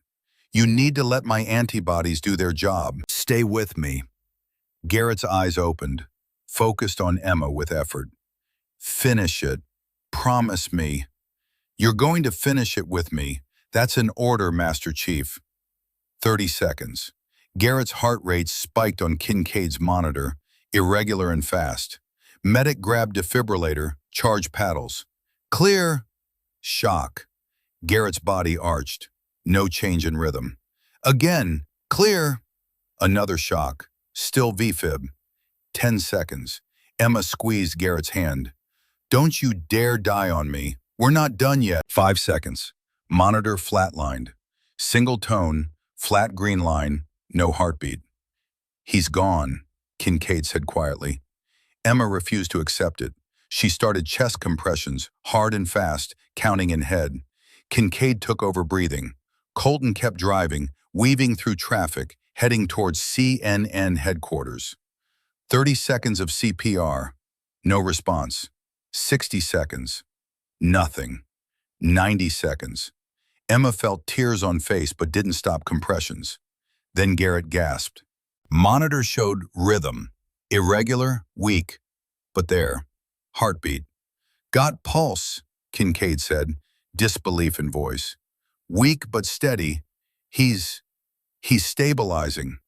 You need to let my antibodies do their job. Stay with me. Garrett's eyes opened, focused on Emma with effort. Finish it. Promise me. You're going to finish it with me. That's an order, Master Chief. 30 seconds. Garrett's heart rate spiked on Kincaid's monitor, irregular and fast. Medic grabbed defibrillator, charge paddles. Clear. Shock. Garrett's body arched. No change in rhythm. Again. Clear. Another shock. Still VFib. 10 seconds. Emma squeezed Garrett's hand. Don't you dare die on me. We're not done yet. 5 seconds. Monitor flatlined. Single tone, flat green line, no heartbeat. He's gone, Kincaid said quietly. Emma refused to accept it. She started chest compressions, hard and fast, counting in head. Kincaid took over breathing. Colton kept driving, weaving through traffic, heading towards CNN headquarters. 30 seconds of CPR. No response. 60 seconds. Nothing. 90 seconds. Emma felt tears on face but didn't stop compressions. Then Garrett gasped. Monitor showed rhythm. Irregular, weak, but there. Heartbeat. Got pulse, Kincaid said, disbelief in voice. Weak but steady. He's stabilizing.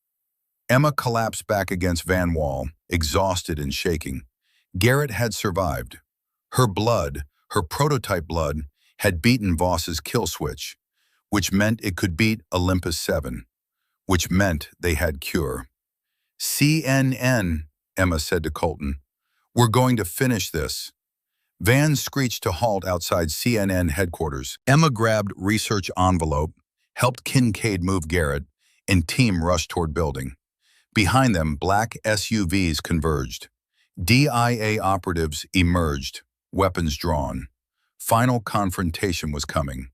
Emma collapsed back against Van Wall, exhausted and shaking. Garrett had survived. Her blood, her prototype blood, had beaten Voss's kill switch, which meant it could beat Olympus 7, which meant they had cure. CNN, Emma said to Colton. We're going to finish this. Van screeched to halt outside CNN headquarters. Emma grabbed research envelope, helped Kincaid move Garrett, and team rushed toward building. Behind them, black SUVs converged. DIA operatives emerged, weapons drawn. Final confrontation was coming.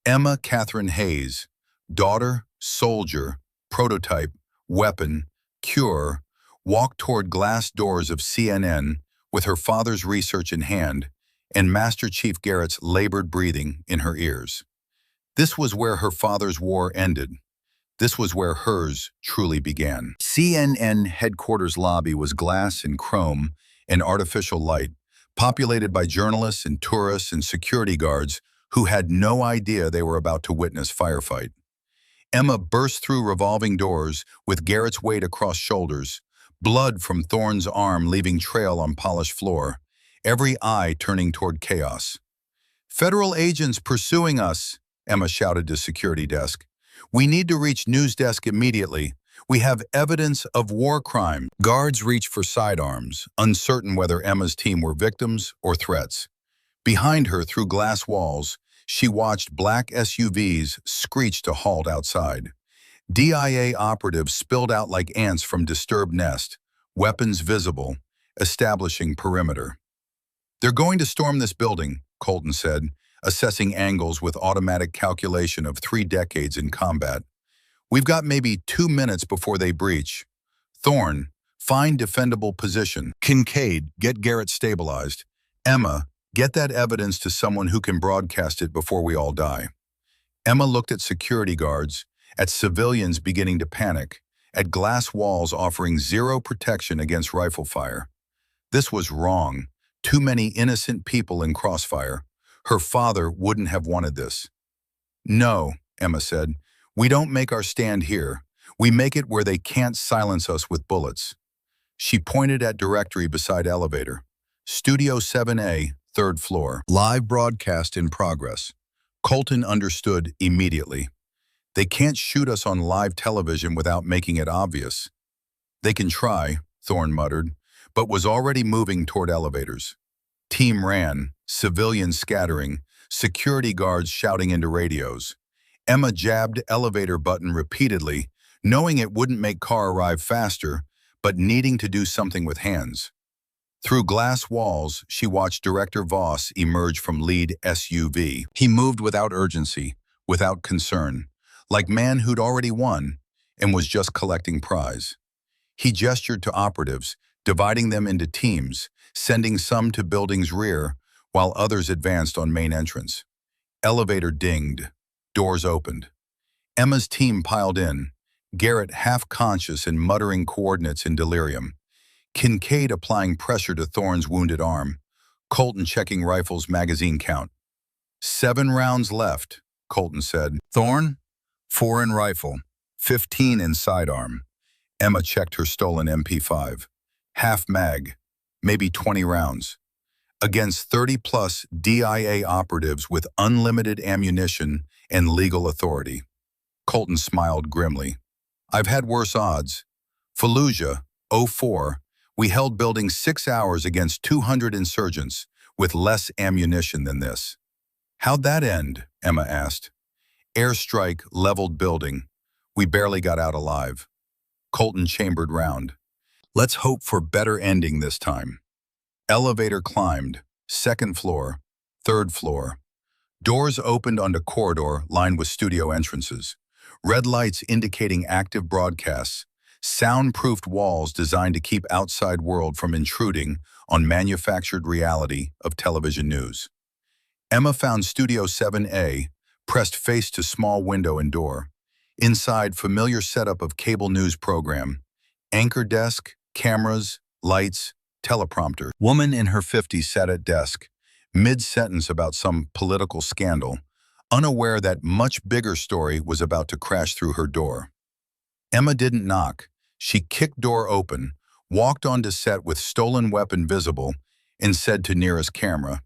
Emma Catherine Hayes, daughter, soldier, prototype, weapon, cure, walked toward glass doors of CNN with her father's research in hand and Master Chief Garrett's labored breathing in her ears. This was where her father's war ended. This was where hers truly began. CNN headquarters lobby was glass and chrome and artificial light, populated by journalists and tourists and security guards who had no idea they were about to witness firefight. Emma burst through revolving doors with Garrett's weight across shoulders, blood from Thorne's arm leaving trail on polished floor, every eye turning toward chaos. "Federal agents pursuing us," Emma shouted to security desk. "We need to reach news desk immediately. We have evidence of war crime." Guards reached for sidearms, uncertain whether Emma's team were victims or threats. Behind her, through glass walls, she watched black SUVs screech to halt outside. DIA operatives spilled out like ants from disturbed nest, weapons visible, establishing perimeter. "They're going to storm this building," Colton said, assessing angles with automatic calculation of 3 decades in combat. "We've got maybe 2 minutes before they breach. Thorne, find defendable position. Kincaid, get Garrett stabilized. Emma, get that evidence to someone who can broadcast it before we all die." Emma looked at security guards, at civilians beginning to panic, at glass walls offering zero protection against rifle fire. This was wrong. Too many innocent people in crossfire. Her father wouldn't have wanted this. "No," Emma said, "we don't make our stand here. We make it where they can't silence us with bullets." She pointed at directory beside elevator. "Studio 7A, 3rd floor. Live broadcast in progress." Colton understood immediately. "They can't shoot us on live television without making it obvious." "They can try," Thorne muttered, but was already moving toward elevators. Team ran, civilians scattering, security guards shouting into radios. Emma jabbed elevator button repeatedly, knowing it wouldn't make car arrive faster, but needing to do something with hands. Through glass walls, she watched Director Voss emerge from lead SUV. He moved without urgency, without concern, like man who'd already won and was just collecting prize. He gestured to operatives, dividing them into teams, sending some to building's rear, while others advanced on main entrance. Elevator dinged. Doors opened. Emma's team piled in, Garrett half-conscious and muttering coordinates in delirium. Kincaid applying pressure to Thorne's wounded arm. Colton checking rifle's magazine count. 7 rounds left, Colton said. "Thorne? 4 in rifle, 15 in sidearm." Emma checked her stolen MP5. Half mag, maybe 20 rounds. Against 30-plus DIA operatives with unlimited ammunition and legal authority. Colton smiled grimly. "I've had worse odds. Fallujah, 04, we held building 6 hours against 200 insurgents with less ammunition than this." "How'd that end?" Emma asked. "Airstrike leveled building. We barely got out alive." Colton chambered round. "Let's hope for better ending this time." Elevator climbed. 2nd floor, 3rd floor. Doors opened onto corridor lined with studio entrances. Red lights indicating active broadcasts. Soundproofed walls designed to keep outside world from intruding on manufactured reality of television news. Emma found Studio 7A, pressed face to small window and door. Inside, familiar setup of cable news program. Anchor desk, cameras, lights, teleprompter. Woman in her 50s sat at desk, mid-sentence about some political scandal, unaware that much bigger story was about to crash through her door. Emma didn't knock. She kicked door open, walked onto set with stolen weapon visible, and said to nearest camera,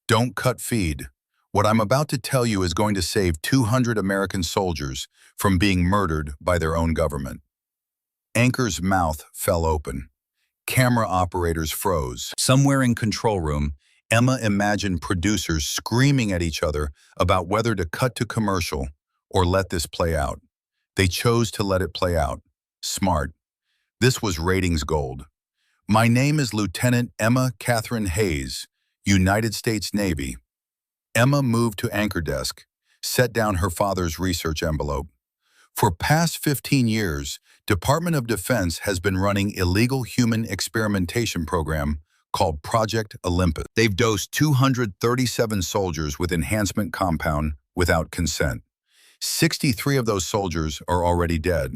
"Don't cut feed. What I'm about to tell you is going to save 200 American soldiers from being murdered by their own government." Anchor's mouth fell open. Camera operators froze. Somewhere in control room, Emma imagined producers screaming at each other about whether to cut to commercial or let this play out. They chose to let it play out. Smart. This was ratings gold. "My name is Lieutenant Emma Catherine Hayes, United States Navy." Emma moved to anchor desk, set down her father's research envelope. For past 15 years, Department of Defense has been running illegal human experimentation program called Project Olympus. They've dosed 237 soldiers with enhancement compound without consent. 63 of those soldiers are already dead.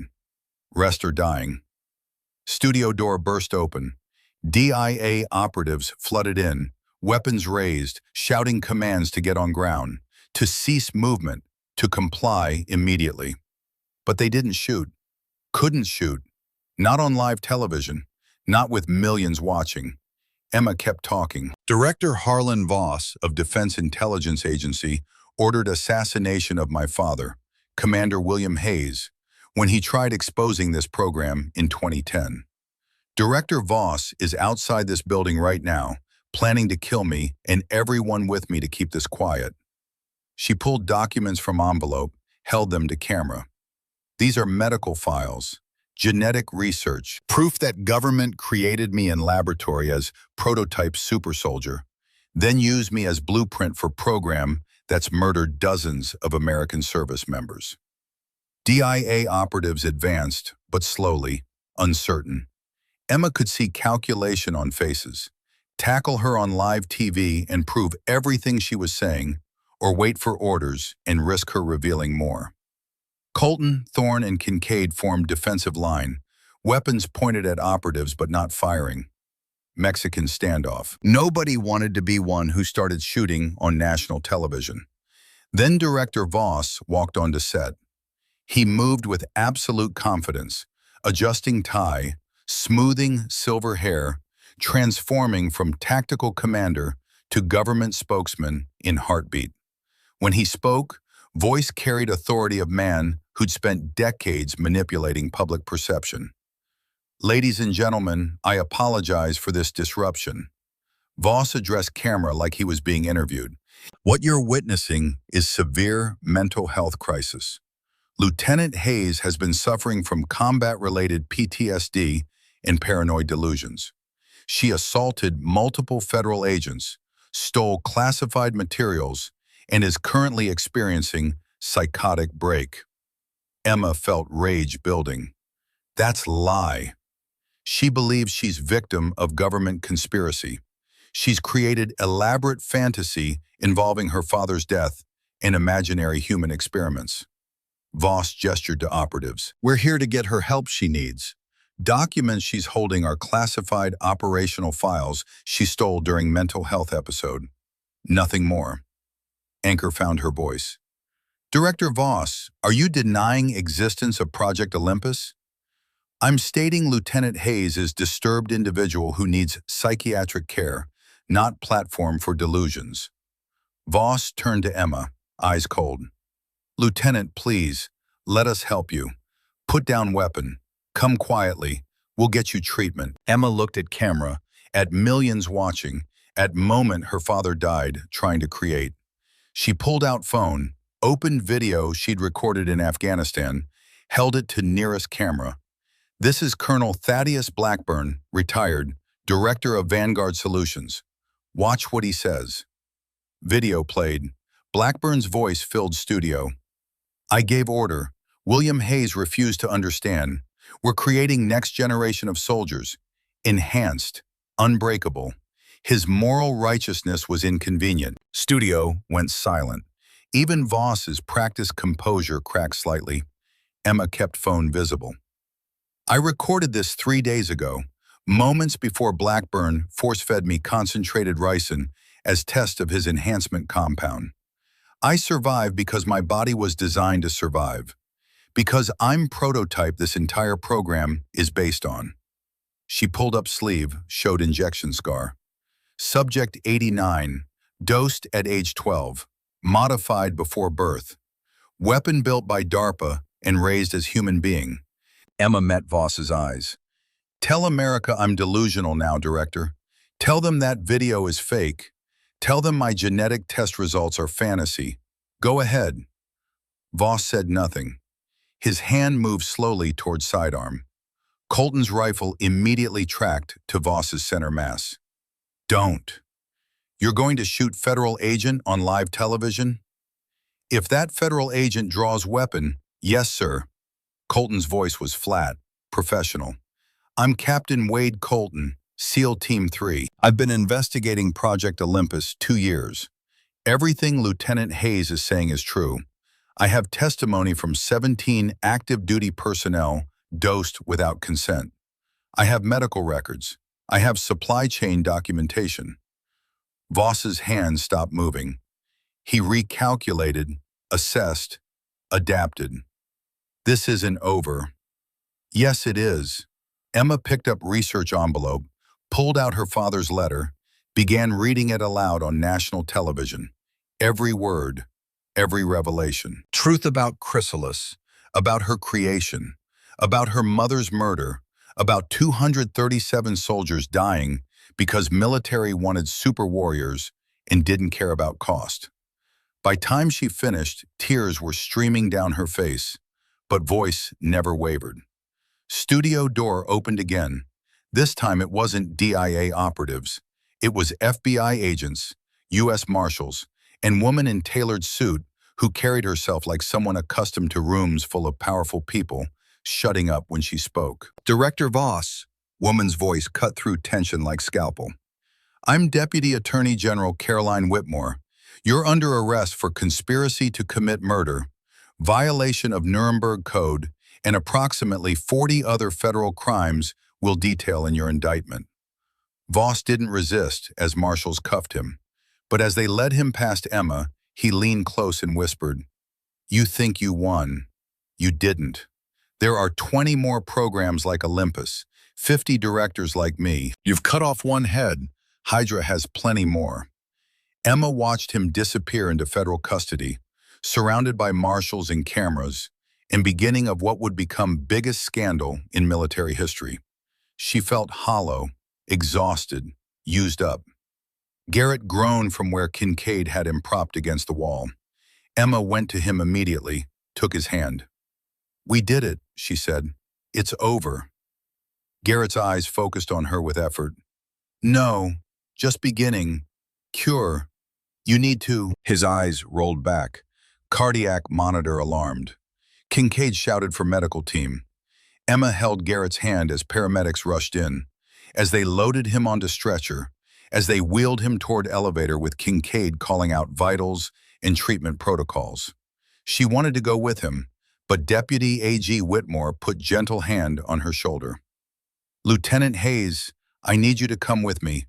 Rest are dying. Studio door burst open. DIA operatives flooded in, weapons raised, shouting commands to get on ground, to cease movement, to comply immediately. But they didn't shoot. Couldn't shoot. Not on live television. Not with millions watching. Emma kept talking. Director Harlan Voss of Defense Intelligence Agency ordered assassination of my father, Commander William Hayes, when he tried exposing this program in 2010. Director Voss is outside this building right now, planning to kill me and everyone with me to keep this quiet. She pulled documents from envelope, held them to camera. These are medical files, genetic research, proof that government created me in laboratory as prototype super soldier, then used me as blueprint for program that's murdered dozens of American service members. DIA operatives advanced, but slowly, uncertain. Emma could see calculation on faces, tackle her on live TV and prove everything she was saying, or wait for orders and risk her revealing more. Colton, Thorne, and Kincaid formed defensive line, weapons pointed at operatives but not firing. Mexican standoff. Nobody wanted to be one who started shooting on national television. Then Director Voss walked onto set. He moved with absolute confidence, adjusting tie, smoothing silver hair, transforming from tactical commander to government spokesman in heartbeat. When he spoke, voice carried authority of man who'd spent decades manipulating public perception. Ladies and gentlemen, I apologize for this disruption. Voss addressed camera like he was being interviewed. What you're witnessing is severe mental health crisis. Lieutenant Hayes has been suffering from combat-related PTSD and paranoid delusions. She assaulted multiple federal agents, stole classified materials, and is currently experiencing psychotic break. Emma felt rage building. That's lie. She believes she's victim of government conspiracy. She's created elaborate fantasy involving her father's death and imaginary human experiments. Voss gestured to operatives. We're here to get her help she needs. Documents she's holding are classified operational files she stole during mental health episode. Nothing more. Anchor found her voice. Director Voss, are you denying existence of Project Olympus? I'm stating Lieutenant Hayes is disturbed individual who needs psychiatric care, not platform for delusions. Voss turned to Emma, eyes cold. Lieutenant, please, let us help you. Put down weapon. Come quietly. We'll get you treatment. Emma looked at camera, at millions watching, at moment her father died trying to create. She pulled out phone, opened video she'd recorded in Afghanistan, held it to nearest camera. This is Colonel Thaddeus Blackburn, retired, Director of Vanguard Solutions. Watch what he says. Video played. Blackburn's voice filled studio. I gave order. William Hayes refused to understand. We're creating next generation of soldiers. Enhanced. Unbreakable. His moral righteousness was inconvenient. Studio went silent. Even Voss's practiced composure cracked slightly. Emma kept phone visible. I recorded this 3 days ago, moments before Blackburn force-fed me concentrated ricin as test of his enhancement compound. I survived because my body was designed to survive. Because I'm prototype this entire program is based on. She pulled up sleeve, showed injection scar. Subject 89, dosed at age 12, modified before birth. Weapon built by DARPA and raised as human being. Emma met Voss's eyes. Tell America I'm delusional now, Director. Tell them that video is fake. Tell them my genetic test results are fantasy. Go ahead. Voss said nothing. His hand moved slowly towards sidearm. Colton's rifle immediately tracked to Voss's center mass. Don't. You're going to shoot federal agent on live television? If that federal agent draws weapon, yes, sir. Colton's voice was flat, professional. I'm Captain Wade Colton, SEAL Team 3. I've been investigating Project Olympus 2 years. Everything Lieutenant Hayes is saying is true. I have testimony from 17 active duty personnel dosed without consent. I have medical records. I have supply chain documentation. Voss's hands stopped moving. He recalculated, assessed, adapted. This isn't over. Yes, it is. Emma picked up research envelope, pulled out her father's letter, began reading it aloud on national television. Every word, every revelation. Truth about Chrysalis, about her creation, about her mother's murder, about 237 soldiers dying because military wanted super warriors and didn't care about cost. By time she finished, tears were streaming down her face, but voice never wavered. Studio door opened again. This time it wasn't DIA operatives. It was FBI agents, U.S. Marshals, and woman in tailored suit who carried herself like someone accustomed to rooms full of powerful people, shutting up when she spoke. Director Voss, woman's voice cut through tension like scalpel. I'm Deputy Attorney General Caroline Whitmore. You're under arrest for conspiracy to commit murder, violation of Nuremberg Code, and approximately 40 other federal crimes we'll detail in your indictment. Voss didn't resist as marshals cuffed him, but as they led him past Emma, he leaned close and whispered, "You think you won. You didn't. There are 20 more programs like Olympus, 50 directors like me. You've cut off one head. Hydra has plenty more." Emma watched him disappear into federal custody, surrounded by marshals and cameras, and beginning of what would become biggest scandal in military history. She felt hollow, exhausted, used up. Garrett groaned from where Kincaid had him propped against the wall. Emma went to him immediately, took his hand. "We did it," she said. "It's over." Garrett's eyes focused on her with effort. "No, just beginning. Cure. You need to." His eyes rolled back. Cardiac monitor alarmed. Kincaid shouted for medical team. Emma held Garrett's hand as paramedics rushed in. As they loaded him onto stretcher, as they wheeled him toward elevator with Kincaid calling out vitals and treatment protocols. She wanted to go with him, but Deputy AG Whitmore put gentle hand on her shoulder. "Lieutenant Hayes, I need you to come with me.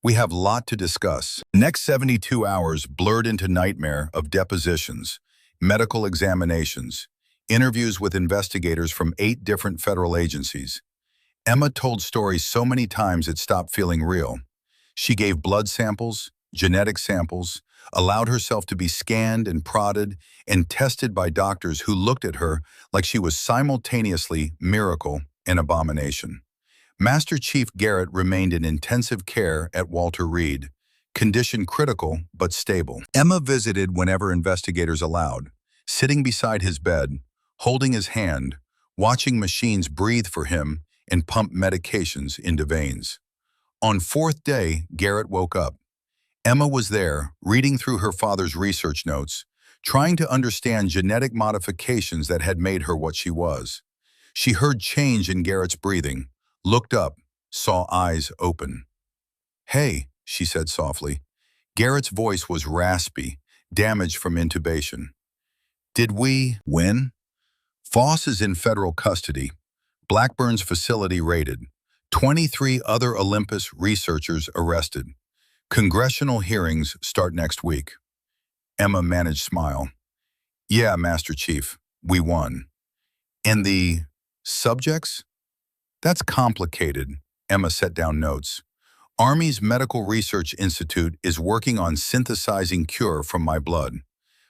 We have a lot to discuss." Next 72 hours blurred into nightmare of depositions, medical examinations, interviews with investigators from 8 different federal agencies. Emma told stories so many times it stopped feeling real. She gave blood samples, genetic samples, allowed herself to be scanned and prodded and tested by doctors who looked at her like she was simultaneously miracle and abomination. Master Chief Garrett remained in intensive care at Walter Reed, condition critical but stable. Emma visited whenever investigators allowed, sitting beside his bed, holding his hand, watching machines breathe for him and pump medications into veins. On 4th day, Garrett woke up. Emma was there, reading through her father's research notes, trying to understand genetic modifications that had made her what she was. She heard change in Garrett's breathing, looked up, saw eyes open. "Hey," she said softly. Garrett's voice was raspy, damaged from intubation. "Did we win?" Voss is in federal custody. Blackburn's facility raided. 23 other Olympus researchers arrested. Congressional hearings start next week. Emma managed smile. "Yeah, Master Chief, we won." "And the subjects?" "That's complicated." Emma set down notes. "Army's Medical Research Institute is working on synthesizing cure from my blood.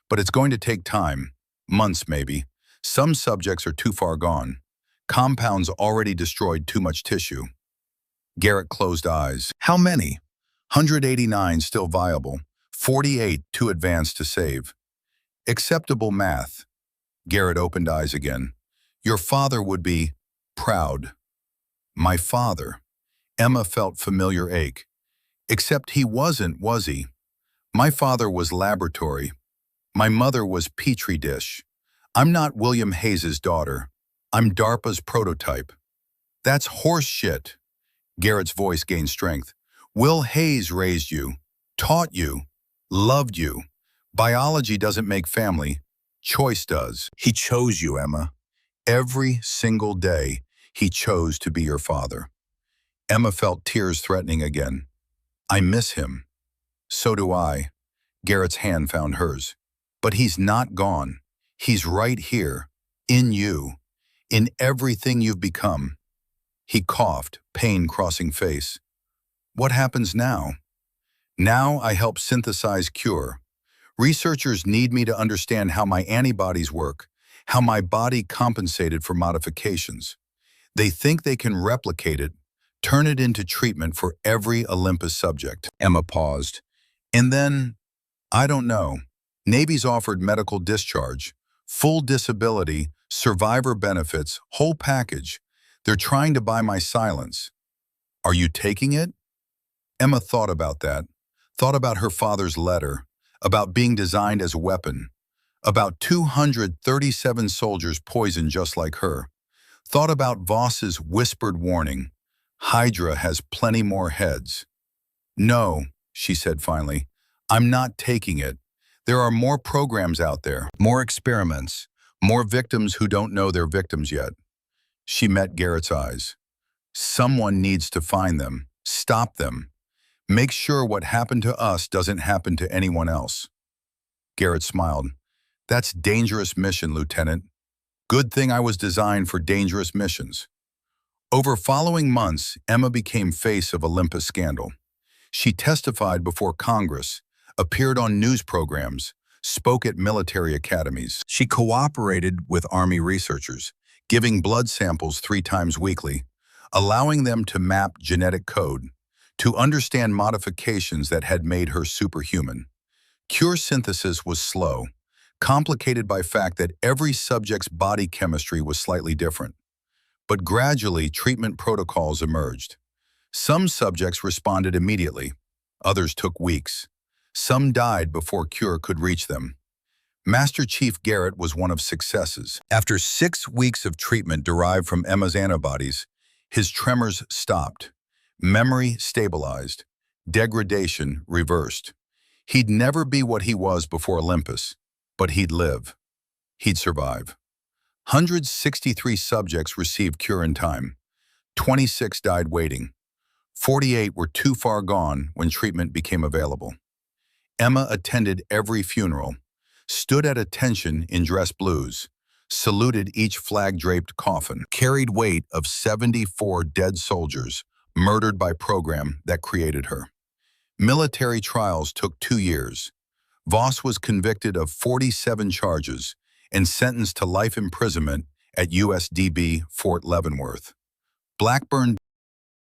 But it's going to take time, months maybe. Some subjects are too far gone. Compounds already destroyed too much tissue." Garrett closed eyes. "How many?" 189 still viable, 48 too advanced to save. "Acceptable math." Garrett opened eyes again. "Your father would be proud." "My father." Emma felt familiar ache. "Except he wasn't, was he? My father was laboratory. My mother was Petri dish. I'm not William Hayes's daughter. I'm DARPA's prototype. That's horse shit. Garrett's voice gained strength. Will Hayes raised you, taught you, loved you. Biology doesn't make family. Choice does. He chose you, Emma. Every single day, he chose to be your father. Emma felt tears threatening again. I miss him. So do I. Garrett's hand found hers. But he's not gone. He's right here, in you, in everything you've become. He coughed, pain crossing face. What happens now? Now I help synthesize cure. Researchers need me to understand how my antibodies work, how my body compensated for modifications. They think they can replicate it, turn it into treatment for every Olympus subject. Emma paused. And then, I don't know. Navy's offered medical discharge, full disability, survivor benefits, whole package. They're trying to buy my silence. Are you taking it? Emma thought about that, thought about her father's letter, about being designed as a weapon, about 237 soldiers poisoned just like her, thought about Voss's whispered warning, Hydra has plenty more heads. No, she said finally, I'm not taking it. There are more programs out there, more experiments, more victims who don't know they're victims yet. She met Garrett's eyes. Someone needs to find them, stop them. Make sure what happened to us doesn't happen to anyone else. Garrett smiled. That's dangerous mission, Lieutenant. Good thing I was designed for dangerous missions. Over following months, Emma became face of Olympus scandal. She testified before Congress, appeared on news programs, spoke at military academies. She cooperated with Army researchers, giving blood samples 3 times weekly, allowing them to map genetic code, to understand modifications that had made her superhuman. Cure synthesis was slow, complicated by fact that every subject's body chemistry was slightly different. But gradually, treatment protocols emerged. Some subjects responded immediately. Others took weeks. Some died before cure could reach them. Master Chief Garrett was one of successes. After 6 weeks of treatment derived from Emma's antibodies, his tremors stopped. Memory stabilized. Degradation reversed. He'd never be what he was before Olympus, but he'd live. He'd survive. 163 subjects received cure in time. 26 died waiting. 48 were too far gone when treatment became available. Emma attended every funeral, stood at attention in dress blues, saluted each flag-draped coffin, carried weight of 74 dead soldiers murdered by program that created her. Military trials took 2 years. Voss was convicted of 47 charges and sentenced to life imprisonment at USDB Fort Leavenworth. Blackburn